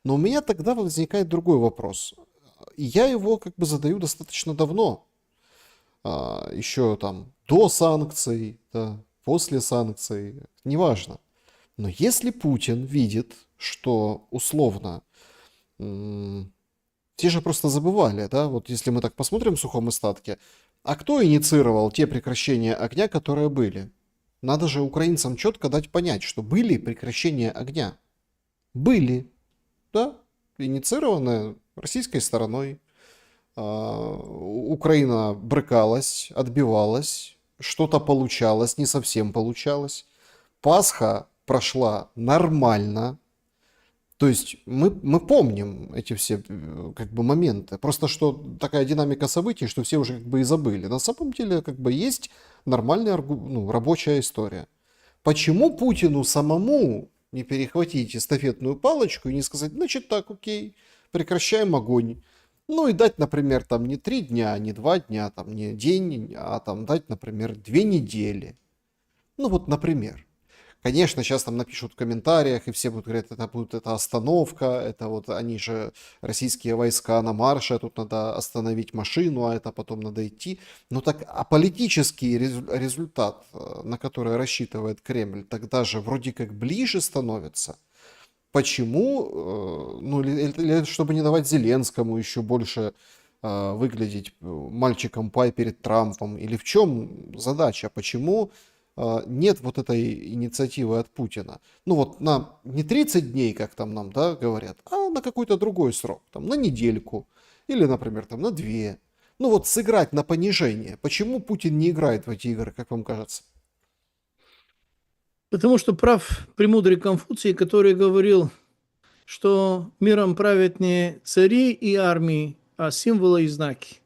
Но у меня тогда возникает другой вопрос. Я его задаю достаточно давно. Еще там до санкций, да, после санкций, неважно. Но если Путин видит, что условно... Те же просто забывали, да, вот если мы так посмотрим в сухом остатке, а кто инициировал те прекращения огня, которые были? Надо же украинцам четко дать понять, что были прекращения огня. Были, да, инициированы российской стороной. Украина брыкалась, отбивалась, что-то получалось, не совсем получалось. Пасха прошла нормально. То есть мы помним эти все моменты. Просто что такая динамика событий, что все уже и забыли. На самом деле есть нормальная рабочая история. Почему Путину самому не перехватить эстафетную палочку и не сказать, значит так, окей, прекращаем огонь. Ну и дать, например, там не 3 дня, не 2 дня, там не день, а там дать, например, 2 недели. Ну вот, например. Конечно, сейчас там напишут в комментариях, и все будут говорить, это будет это остановка, это вот они же российские войска на марше, а тут надо остановить машину, а это потом надо идти. Ну так, а политический результат, на который рассчитывает Кремль, тогда же вроде как ближе становится. Почему? Ну, или чтобы не давать Зеленскому еще больше выглядеть мальчиком пай перед Трампом? Или в чем задача? Почему нет вот этой инициативы от Путина? Ну вот на не 30 дней, как там нам, да, говорят, а на какой-то другой срок, там на недельку или, например, там на 2. Ну вот сыграть на понижение. Почему Путин не играет в эти игры, как вам кажется?
Потому что прав премудрый Конфуций, который говорил, что миром правят не цари и армии, а символы и знаки.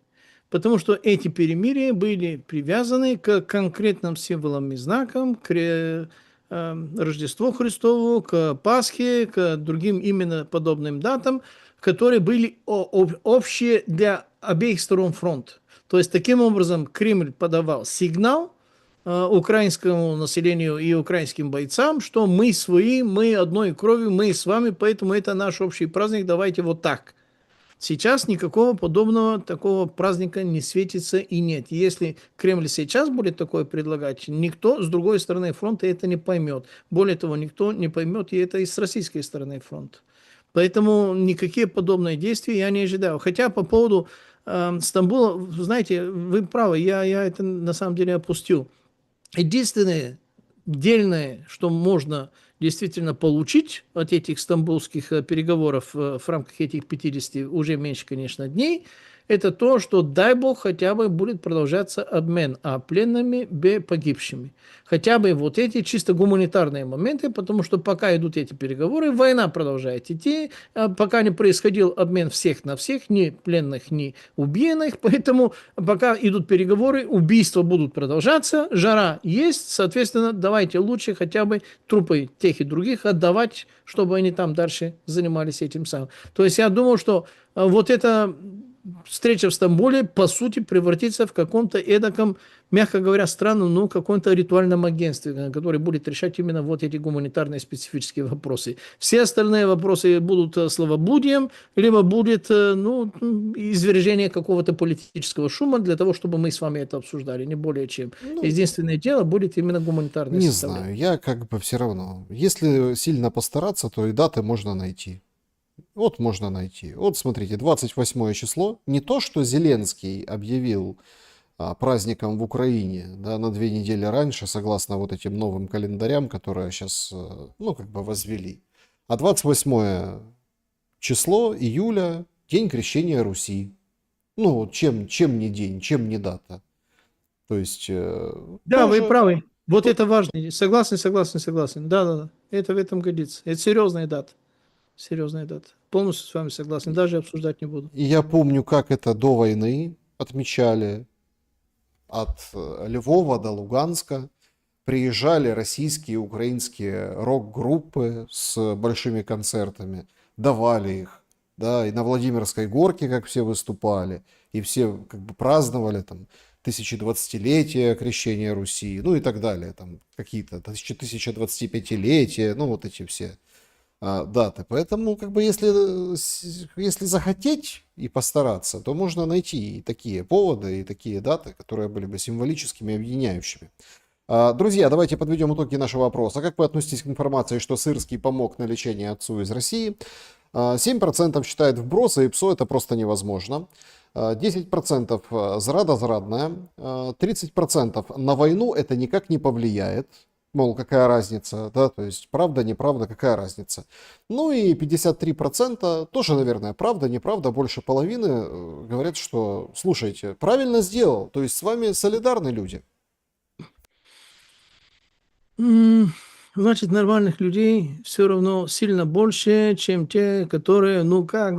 Потому что эти перемирия были привязаны к конкретным символам и знакам, к Рождеству Христову, к Пасхе, к другим именно подобным датам, которые были общие для обеих сторон фронта. То есть, таким образом, Кремль подавал сигнал украинскому населению и украинским бойцам, что мы свои, мы одной кровью, мы с вами, поэтому это наш общий праздник, давайте вот так. Сейчас никакого подобного такого праздника не светится и нет. Если Кремль сейчас будет такое предлагать, никто с другой стороны фронта это не поймет. Более того, никто не поймет и это и с российской стороны фронта. Поэтому никакие подобные действия я не ожидаю. Хотя по поводу Стамбула, знаете, вы правы, я это на самом деле опустил. Единственное дельное, что можно действительно получить от этих стамбульских переговоров в рамках этих 50, уже меньше, конечно, дней, это то, что, дай бог, хотя бы будет продолжаться обмен пленными, погибшими. Хотя бы вот эти чисто гуманитарные моменты, потому что пока идут эти переговоры, война продолжает идти, пока не происходил обмен всех на всех, ни пленных, ни убиенных, поэтому пока идут переговоры, убийства будут продолжаться, жара есть, соответственно, давайте лучше хотя бы трупы тех и других отдавать, чтобы они там дальше занимались этим самым. То есть я думал, что вот это встреча в Стамбуле, по сути, превратится в каком-то эдаком, мягко говоря, странном, но каком-то ритуальном агентстве, которое будет решать именно вот эти гуманитарные специфические вопросы. Все остальные вопросы будут словоблудием, либо будет извержение какого-то политического шума для того, чтобы мы с вами это обсуждали, не более чем.
Ну,
Единственное дело будет именно гуманитарное
не
составление.
знаю, я как бы все равно. Если сильно постараться, то и даты можно найти. Вот можно найти. Вот смотрите, 28 число. Не то, что Зеленский объявил праздником в Украине, да, на 2 недели раньше, согласно вот этим новым календарям, которые сейчас, ну, как бы возвели. А 28 число июля, день крещения Руси. Ну, вот чем не день, чем не дата. То есть,
Да, вы
тоже...
правы. Вот это важно. Согласен. Да. Это в этом годится. Это серьезная дата. Серьезная дата. Полностью с вами согласен. Даже обсуждать не буду.
И я помню, как это до войны отмечали. От Львова до Луганска приезжали российские и украинские рок-группы с большими концертами, давали их, да, и на Владимирской горке, как все выступали, и все как бы праздновали там 1020-летие крещения Руси, ну и так далее, там какие-то 1025-летие, ну вот эти все даты. Поэтому, как бы, если захотеть и постараться, то можно найти и такие поводы, и такие даты, которые были бы символическими и объединяющими. Друзья, давайте подведем итоги нашего опроса. Как вы относитесь к информации, что Сырский помог на лечение отцу из России? 7% считают вбросы, и ПСО это просто невозможно. 10% зрада зрадная. 30% на войну это никак не повлияет. Мол, какая разница, да, то есть правда, неправда, какая разница. Ну и 53% тоже, наверное, правда, неправда, больше половины говорят, что, слушайте, правильно сделал, то есть с вами солидарны люди.
Значит, нормальных людей все равно сильно больше, чем те, которые,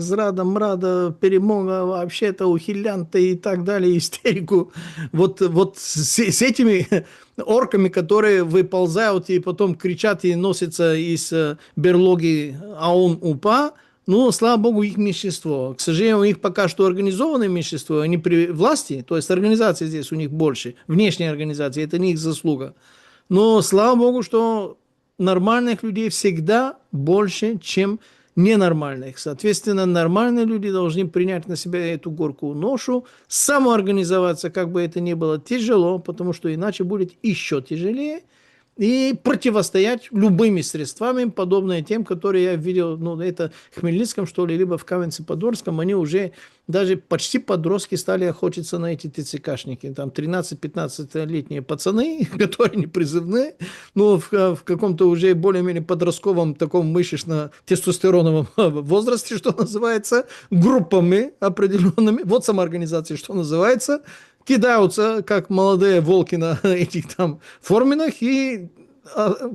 зрада, мрада, перемога, вообще-то ухилянты и так далее, истерику. Вот с этими орками, которые выползают и потом кричат и носятся из берлоги АУН-УПА, Ну, слава богу, их меньшинство. К сожалению, у них пока что организованное меньшинство, они при власти, то есть организации здесь у них больше, внешние организации, это не их заслуга. Но слава богу, что нормальных людей всегда больше, чем ненормальных. Соответственно, нормальные люди должны принять на себя эту горькую ношу, самоорганизоваться, как бы это ни было тяжело, потому что иначе будет еще тяжелее, и противостоять любыми средствами, подобные тем, которые я видел, ну, это в Хмельницком, что ли, либо в Каменце-Подольском, они уже даже почти подростки стали охотиться на эти ТЦКшники. Там 13-15-летние пацаны, которые не призывные, но в каком-то уже более-менее подростковом, таком мышечно-тестостероновом возрасте, что называется, группами определенными, вот самоорганизации, что называется, кидаются, как молодые волки на этих там форминах, и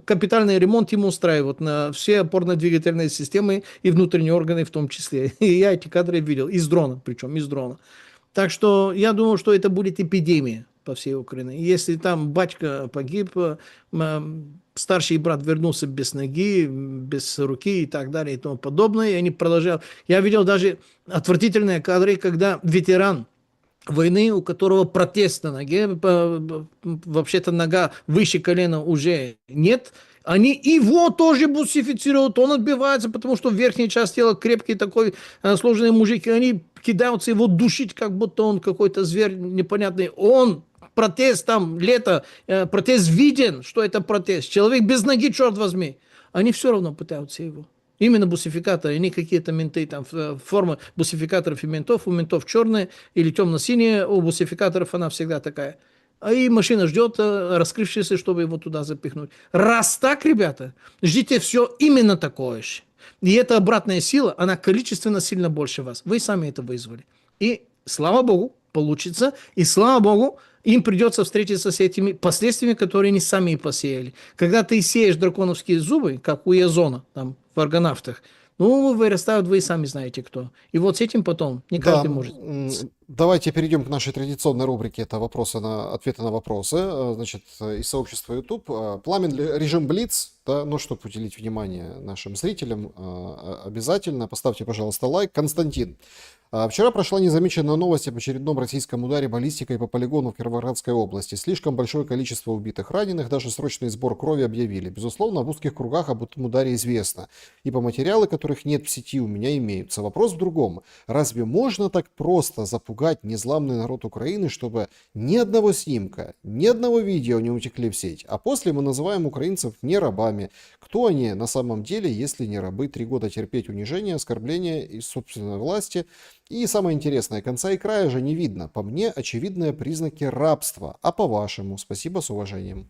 капитальный ремонт ему устраивают на все опорно-двигательные системы и внутренние органы в том числе. И я эти кадры видел, из дрона, причем из дрона. Так что я думаю, что это будет эпидемия по всей Украине. Если там батька погиб, старший брат вернулся без ноги, без руки и так далее и тому подобное, и они продолжают. Я видел даже отвратительные кадры, когда ветеран войны, у которого протез на ноге, вообще-то нога выше колена уже нет, они его тоже бусифицируют, он отбивается, потому что верхняя часть тела крепкий такой сложный мужик, и они кидаются его душить, как будто он какой-то зверь непонятный. Он, протез там, лето, протез виден, что это протез. Человек без ноги, черт возьми. Они все равно пытаются его. Именно бусификаторы, не какие-то менты, там, форма бусификаторов и ментов. У ментов черная или темно-синяя, у бусификаторов она всегда такая. А и машина ждет, раскрывшаяся, чтобы его туда запихнуть. Раз так, ребята, ждите все именно такое же. И эта обратная сила, она количественно сильно больше вас. Вы сами это вызвали. И слава богу, получится. И слава богу, им придется встретиться с этими последствиями, которые они сами и посеяли. Когда ты сеешь драконовские зубы, как у Язона, там, в аргонавтах, ну, вырастают, вы сами знаете кто. И вот с этим потом не
Да,
каждый может.
давайте перейдем к нашей традиционной рубрике. Это ответы на вопросы. Значит, из сообщества YouTube. Пламен режим Блиц. Да, ну, чтобы уделить внимание нашим зрителям, обязательно поставьте, пожалуйста, лайк. Константин. Вчера прошла незамеченная новость об очередном российском ударе баллистикой по полигону в Кировоградской области. Слишком большое количество убитых, раненых, даже срочный сбор крови объявили. Безусловно, в узких кругах об этом ударе известно. Ибо материалы, которых нет в сети, у меня имеются. Вопрос в другом. Разве можно так просто запугать незламный народ Украины, чтобы ни одного снимка, ни одного видео не утекли в сеть? А после мы называем украинцев не рабами. Кто они на самом деле, если не рабы? 3 года терпеть унижение, оскорбления из собственной власти. И самое интересное, конца и края же не видно. По мне, очевидные признаки рабства. А по-вашему? Спасибо, с уважением.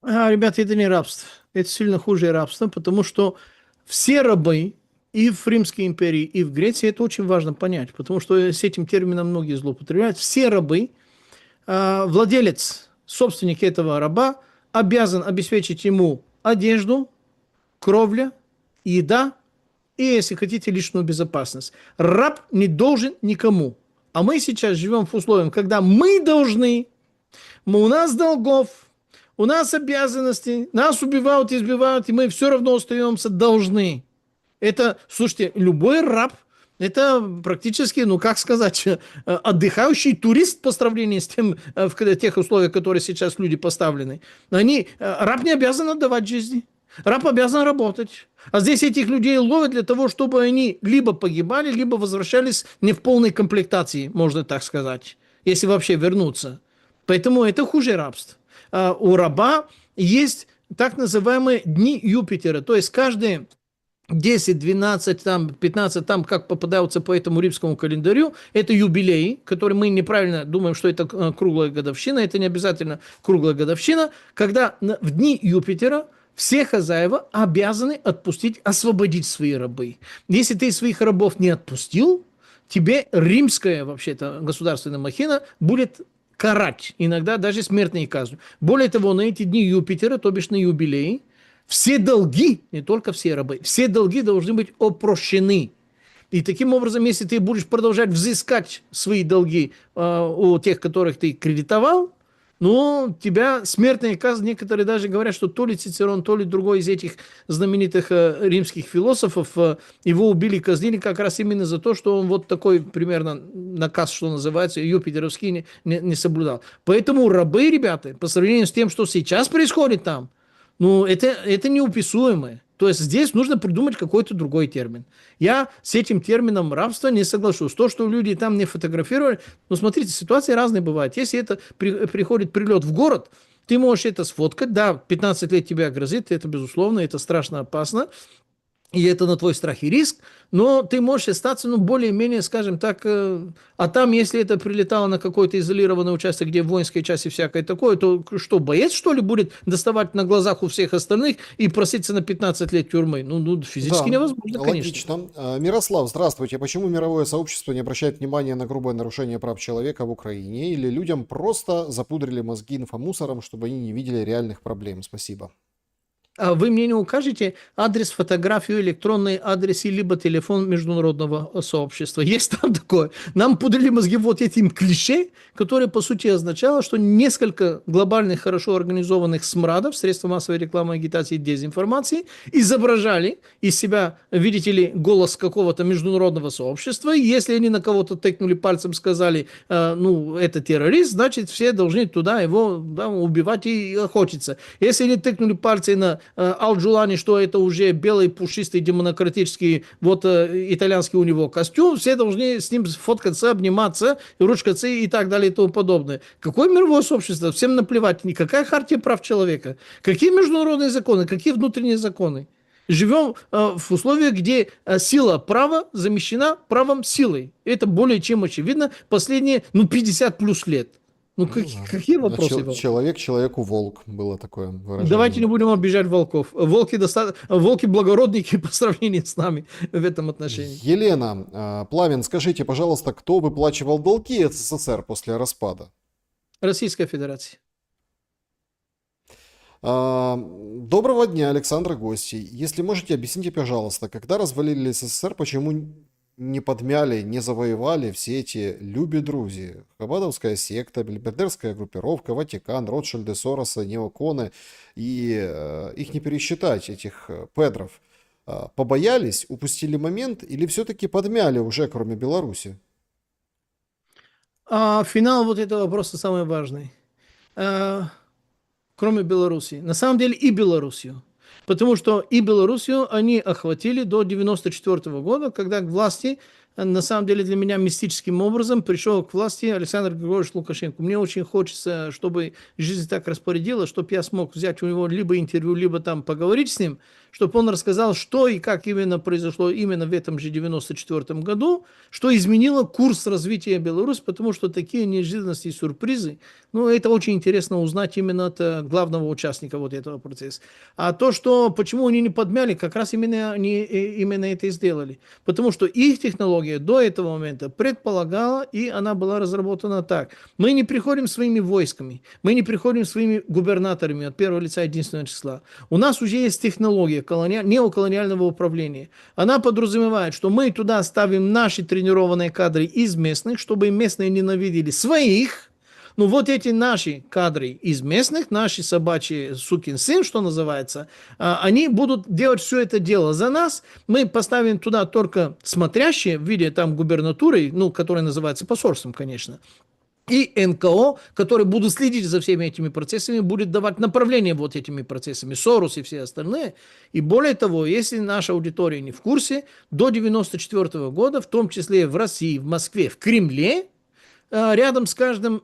Ребята, это не рабство. Это сильно хуже рабства, потому что все рабы и в Римской империи, и в Греции, это очень важно понять, потому что с этим термином многие злоупотребляют. Все рабы, владелец, собственник этого раба обязан обеспечить ему одежду, кровля, еда и, если хотите, личную безопасность. Раб не должен никому. А мы сейчас живем в условиях, когда мы должны, у нас долгов, у нас обязанности, нас убивают, избивают, и мы все равно остаемся должны. Это, слушайте, любой раб, это практически, ну как сказать, отдыхающий турист по сравнению с тем, в тех условиях, которые сейчас люди поставлены. Раб не обязан отдавать жизни. Раб обязан работать. А здесь этих людей ловят для того, чтобы они либо погибали, либо возвращались не в полной комплектации, можно так сказать, если вообще вернуться. Поэтому это хуже рабства. У раба есть так называемые дни Юпитера. То есть каждые 10, 12, там, 15, там, как попадаются по этому римскому календарю, это юбилеи, которые мы неправильно думаем, что это круглая годовщина. Это не обязательно круглая годовщина. Когда в дни Юпитера все хозяева обязаны отпустить, освободить свои рабы. Если ты своих рабов не отпустил, тебе римская, вообще-то, государственная махина будет карать, иногда даже смертной казнью. Более того, на эти дни Юпитера, то бишь на юбилей, все долги, не только все рабы, все долги должны быть опрощены. И таким образом, если ты будешь продолжать взыскать свои долги у тех, которых ты кредитовал, Ну, тебя смертная казнь, некоторые даже говорят, что то ли Цицерон, то ли другой из этих знаменитых римских философов, его убили, казнили как раз именно за то, что он вот такой примерно наказ, что называется, юпитеровский, не соблюдал. Поэтому рабы, ребята, по сравнению с тем, что сейчас происходит там, ну, это неуписуемое. То есть здесь нужно придумать какой-то другой термин. Я с этим термином рабства не соглашусь. То, что люди там не фотографировали, ну, смотрите, ситуации разные бывают. Если это приходит прилет в город, ты можешь это сфоткать, да, 15 лет тебя грозит, это безусловно, это страшно опасно, и это на твой страх и риск, но ты можешь остаться, ну, более-менее, скажем так, а там, если это прилетало на какой-то изолированный участок, где в воинской части всякое такое, то что, боец, что ли, будет доставать на глазах у всех остальных и проситься на 15 лет тюрьмы? Ну, физически
Да,
невозможно, конечно.
логично. Мирослав, здравствуйте. Почему мировое сообщество не обращает внимания на грубое нарушение прав человека в Украине? Или людям просто запудрили мозги инфомусором, чтобы они не видели реальных проблем? Спасибо.
А вы мне не укажете адрес, фотографию, электронный адрес и либо телефон международного сообщества? Есть там такое? Нам пудрили мозги вот этим клише, которое по сути означало, что несколько глобальных, хорошо организованных смрадов, средства массовой рекламы, агитации и дезинформации изображали из себя, видите ли, голос какого-то международного сообщества. И если они на кого-то тыкнули пальцем, сказали, ну, это террорист, значит, все должны туда его, да, убивать и охотиться. Если они тыкнули пальцы на Аль-Джулани, что это уже белый, пушистый, демократический, вот итальянский у него костюм, все должны с ним фоткаться, обниматься, ручкаться и так далее и тому подобное. Какое мировое сообщество? Всем наплевать. Никакая хартия прав человека. Какие международные законы? Какие внутренние законы? Живем в условиях, где сила права замещена правом силой. Это более чем очевидно последние, ну, 50 плюс лет. Ну,
Ну да.
какие вопросы?
Человек человеку волк, было такое
Давайте
выражение.
не будем обижать волков. Волки благородники по сравнению с нами в этом отношении.
Елена, Пламен, скажите, пожалуйста, кто выплачивал долги СССР после распада?
Российская Федерация.
Доброго дня, Александр Гостей. Если можете, объясните, пожалуйста, когда развалили СССР, почему не подмяли, не завоевали все эти люби-друзи? Хабаровская секта, Бельбедерская группировка, Ватикан, Ротшильды, Соросы, неоконы. И их не пересчитать, этих педров. Побоялись, упустили момент или все-таки подмяли уже, кроме Беларуси?
А финал вот этого вопроса самый важный. Кроме Беларуси. На самом деле и Белоруссию. Потому что и Белоруссию они охватили до 1994 года, когда к власти, на самом деле для меня мистическим образом пришел к власти Александр Григорьевич Лукашенко. Мне очень хочется, чтобы жизнь так распорядила, чтобы я смог взять у него либо интервью, либо там поговорить с ним, чтобы он рассказал, что и как именно произошло именно в этом же 1994 году, что изменило курс развития Беларуси, потому что такие неожиданности и сюрпризы, ну, это очень интересно узнать именно от главного участника вот этого процесса. А то, что почему они не подмяли, как раз именно они именно это и сделали. Потому что их технология до этого момента предполагала, и она была разработана так. Мы не приходим своими войсками, мы не приходим своими губернаторами от первого лица единственного числа. У нас уже есть технология неоколониального управления. Она подразумевает, что мы туда ставим наши тренированные кадры из местных, чтобы местные ненавидели своих. Ну вот эти наши кадры из местных, наши собачьи сукин сын, что называется, они будут делать все это дело за нас. Мы поставим туда только смотрящие в виде там губернатуры, ну, которое называется посольством, конечно. И НКО, которые будут следить за всеми этими процессами, будет давать направление вот этими процессами, Сорос и все остальные. И более того, если наша аудитория не в курсе, до 1994 года, в том числе в России, в Москве, в Кремле, рядом с каждым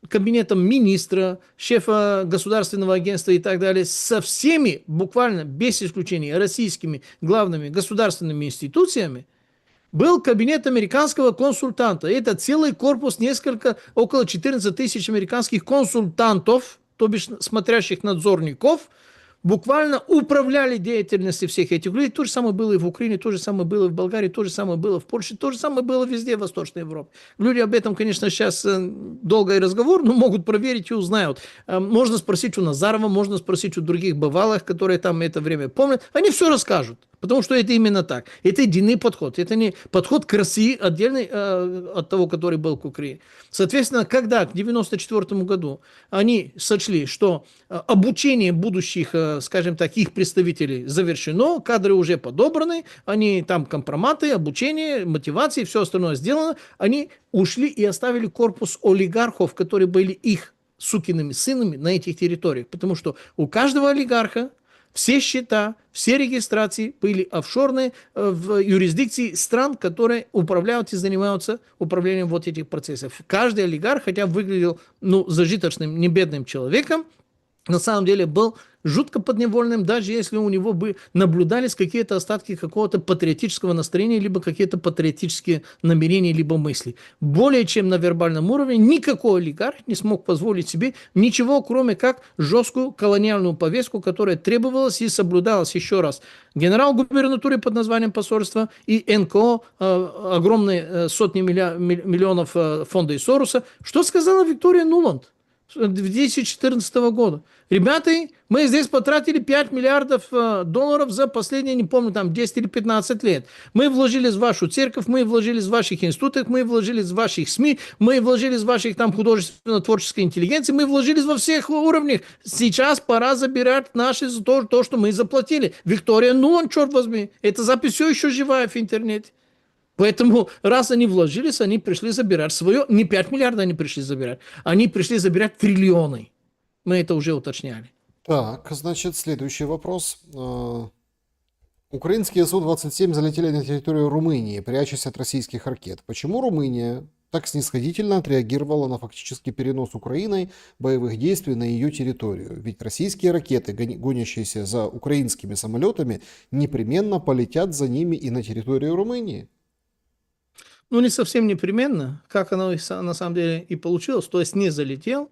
кабинетом министра, шефа государственного агентства и так далее, со всеми, буквально без исключения, российскими главными государственными институциями, был кабинет американского консультанта. Это целый корпус, около 14 тысяч американских консультантов, то бишь смотрящих надзорников, буквально управляли деятельностью всех этих людей. То же самое было и в Украине, то же самое было и в Болгарии, то же самое было в Польше, то же самое было везде в Восточной Европе. Люди об этом, конечно, сейчас долгий разговор, но могут проверить и узнают. Можно спросить у Назарова, можно спросить у других бывалых, которые там это время помнят. Они все расскажут. Потому что это именно так. Это единый подход. Это не подход к России, отдельный от того, который был к Украине. Соответственно, когда к 1994 году они сочли, что обучение будущих, скажем так, их представителей завершено, кадры уже подобраны, они там компроматы, обучение, мотивации, все остальное сделано, они ушли и оставили корпус олигархов, которые были их сукиными сынами на этих территориях. Потому что у каждого олигарха все счета, все регистрации были офшорные в юрисдикции стран, которые управляют и занимаются управлением вот этих процессов. Каждый олигарх, хотя выглядел зажиточным, не бедным человеком, на самом деле был жутко подневольным, даже если у него бы наблюдались какие-то остатки какого-то патриотического настроения, либо какие-то патриотические намерения, либо мысли. Более чем на вербальном уровне никакой олигарх не смог позволить себе ничего, кроме как жесткую колониальную повестку, которая требовалась и соблюдалась, еще раз, генерал-губернатуре под названием посольства и НКО, огромные сотни миллионов фонда из Сороса. Что сказала Виктория Нуланд 2014 года? Ребята, мы здесь потратили 5 миллиардов долларов за последние, не помню, там 10 или 15 лет. Мы вложили в вашу церковь, мы вложили в ваших институтах, мы вложили в ваших СМИ, мы вложили в ваших там художественно-творческой интеллигенции, мы вложили во всех уровнях. Сейчас пора забирать наши за то, что мы заплатили. Виктория Нуланд, черт возьми, эта запись все еще живая в интернете. Поэтому, раз они вложились, они пришли забирать свое. Не 5 миллиардов они пришли забирать, они пришли забирать триллионы. Мы это уже уточняли.
Так, значит, следующий вопрос. Украинские Су-27 залетели на территорию Румынии, прячась от российских ракет. Почему Румыния так снисходительно отреагировала на фактический перенос Украиной боевых действий на ее территорию? Ведь российские ракеты, гонящиеся за украинскими самолетами, непременно полетят за ними и на территорию Румынии.
Не совсем непременно, как оно на самом деле и получилось, то есть не залетел.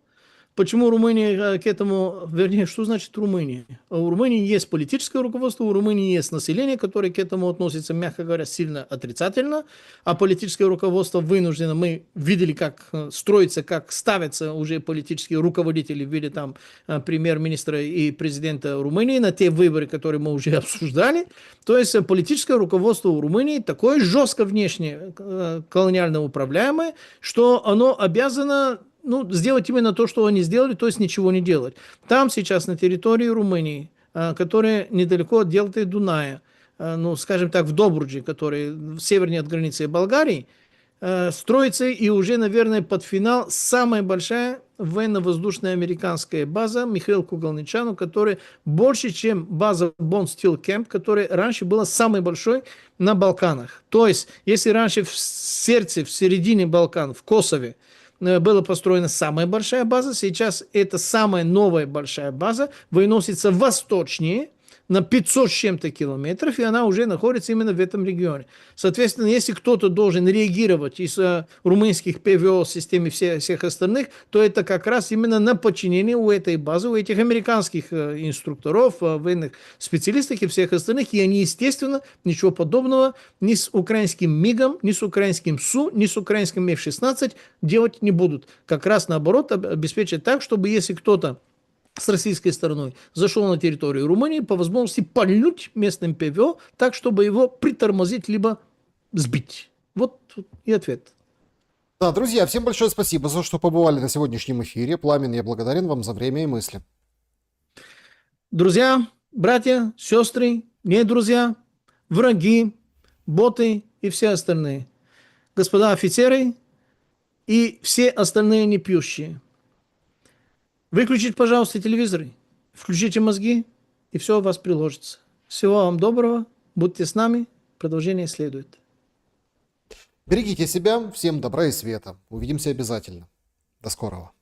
Почему Румыния к этому, вернее, что значит Румыния? У Румынии есть политическое руководство, у Румынии есть население, которое к этому относится, мягко говоря, сильно отрицательно, а политическое руководство вынуждено, мы видели, как строится, как ставятся уже политические руководители в виде там премьер-министра и президента Румынии на те выборы, которые мы уже обсуждали. То есть политическое руководство у Румынии такое жестко внешне колониально управляемое, что оно обязано сделать именно то, что они сделали, то есть ничего не делать. Там сейчас на территории Румынии, которая недалеко от дельты Дуная, скажем так, в Добруджи, который севернее от границы Болгарии, строится и уже, наверное, под финал самая большая военно-воздушная американская база Михаил Кугалничану, которая больше, чем база Bond Steel Camp, которая раньше была самой большой на Балканах. То есть, если раньше в сердце, в середине Балкан, в Косове, была построена самая большая база, сейчас эта самая новая большая база выносится восточнее, на 500 с чем-то километров, и она уже находится именно в этом регионе. Соответственно, если кто-то должен реагировать из румынских ПВО системы всех остальных, то это как раз именно на подчинение у этой базы, у этих американских инструкторов, военных специалистов и всех остальных, и они, естественно, ничего подобного ни с украинским МИГом, ни с украинским СУ, ни с украинским F-16 делать не будут. Как раз наоборот обеспечить так, чтобы если кто-то с российской стороной зашел на территорию Румынии, по возможности пальнуть местным ПВО так, чтобы его притормозить либо сбить. Вот и ответ.
Да, друзья, всем большое спасибо за то, что побывали на сегодняшнем эфире. Пламен, я благодарен вам за время и мысли.
Друзья, братья, сестры, не друзья, враги, боты и все остальные. Господа офицеры и все остальные непьющие. Выключите, пожалуйста, телевизоры, включите мозги, и все у вас приложится. Всего вам доброго, будьте с нами, продолжение следует.
Берегите себя, всем добра и света. Увидимся обязательно. До скорого.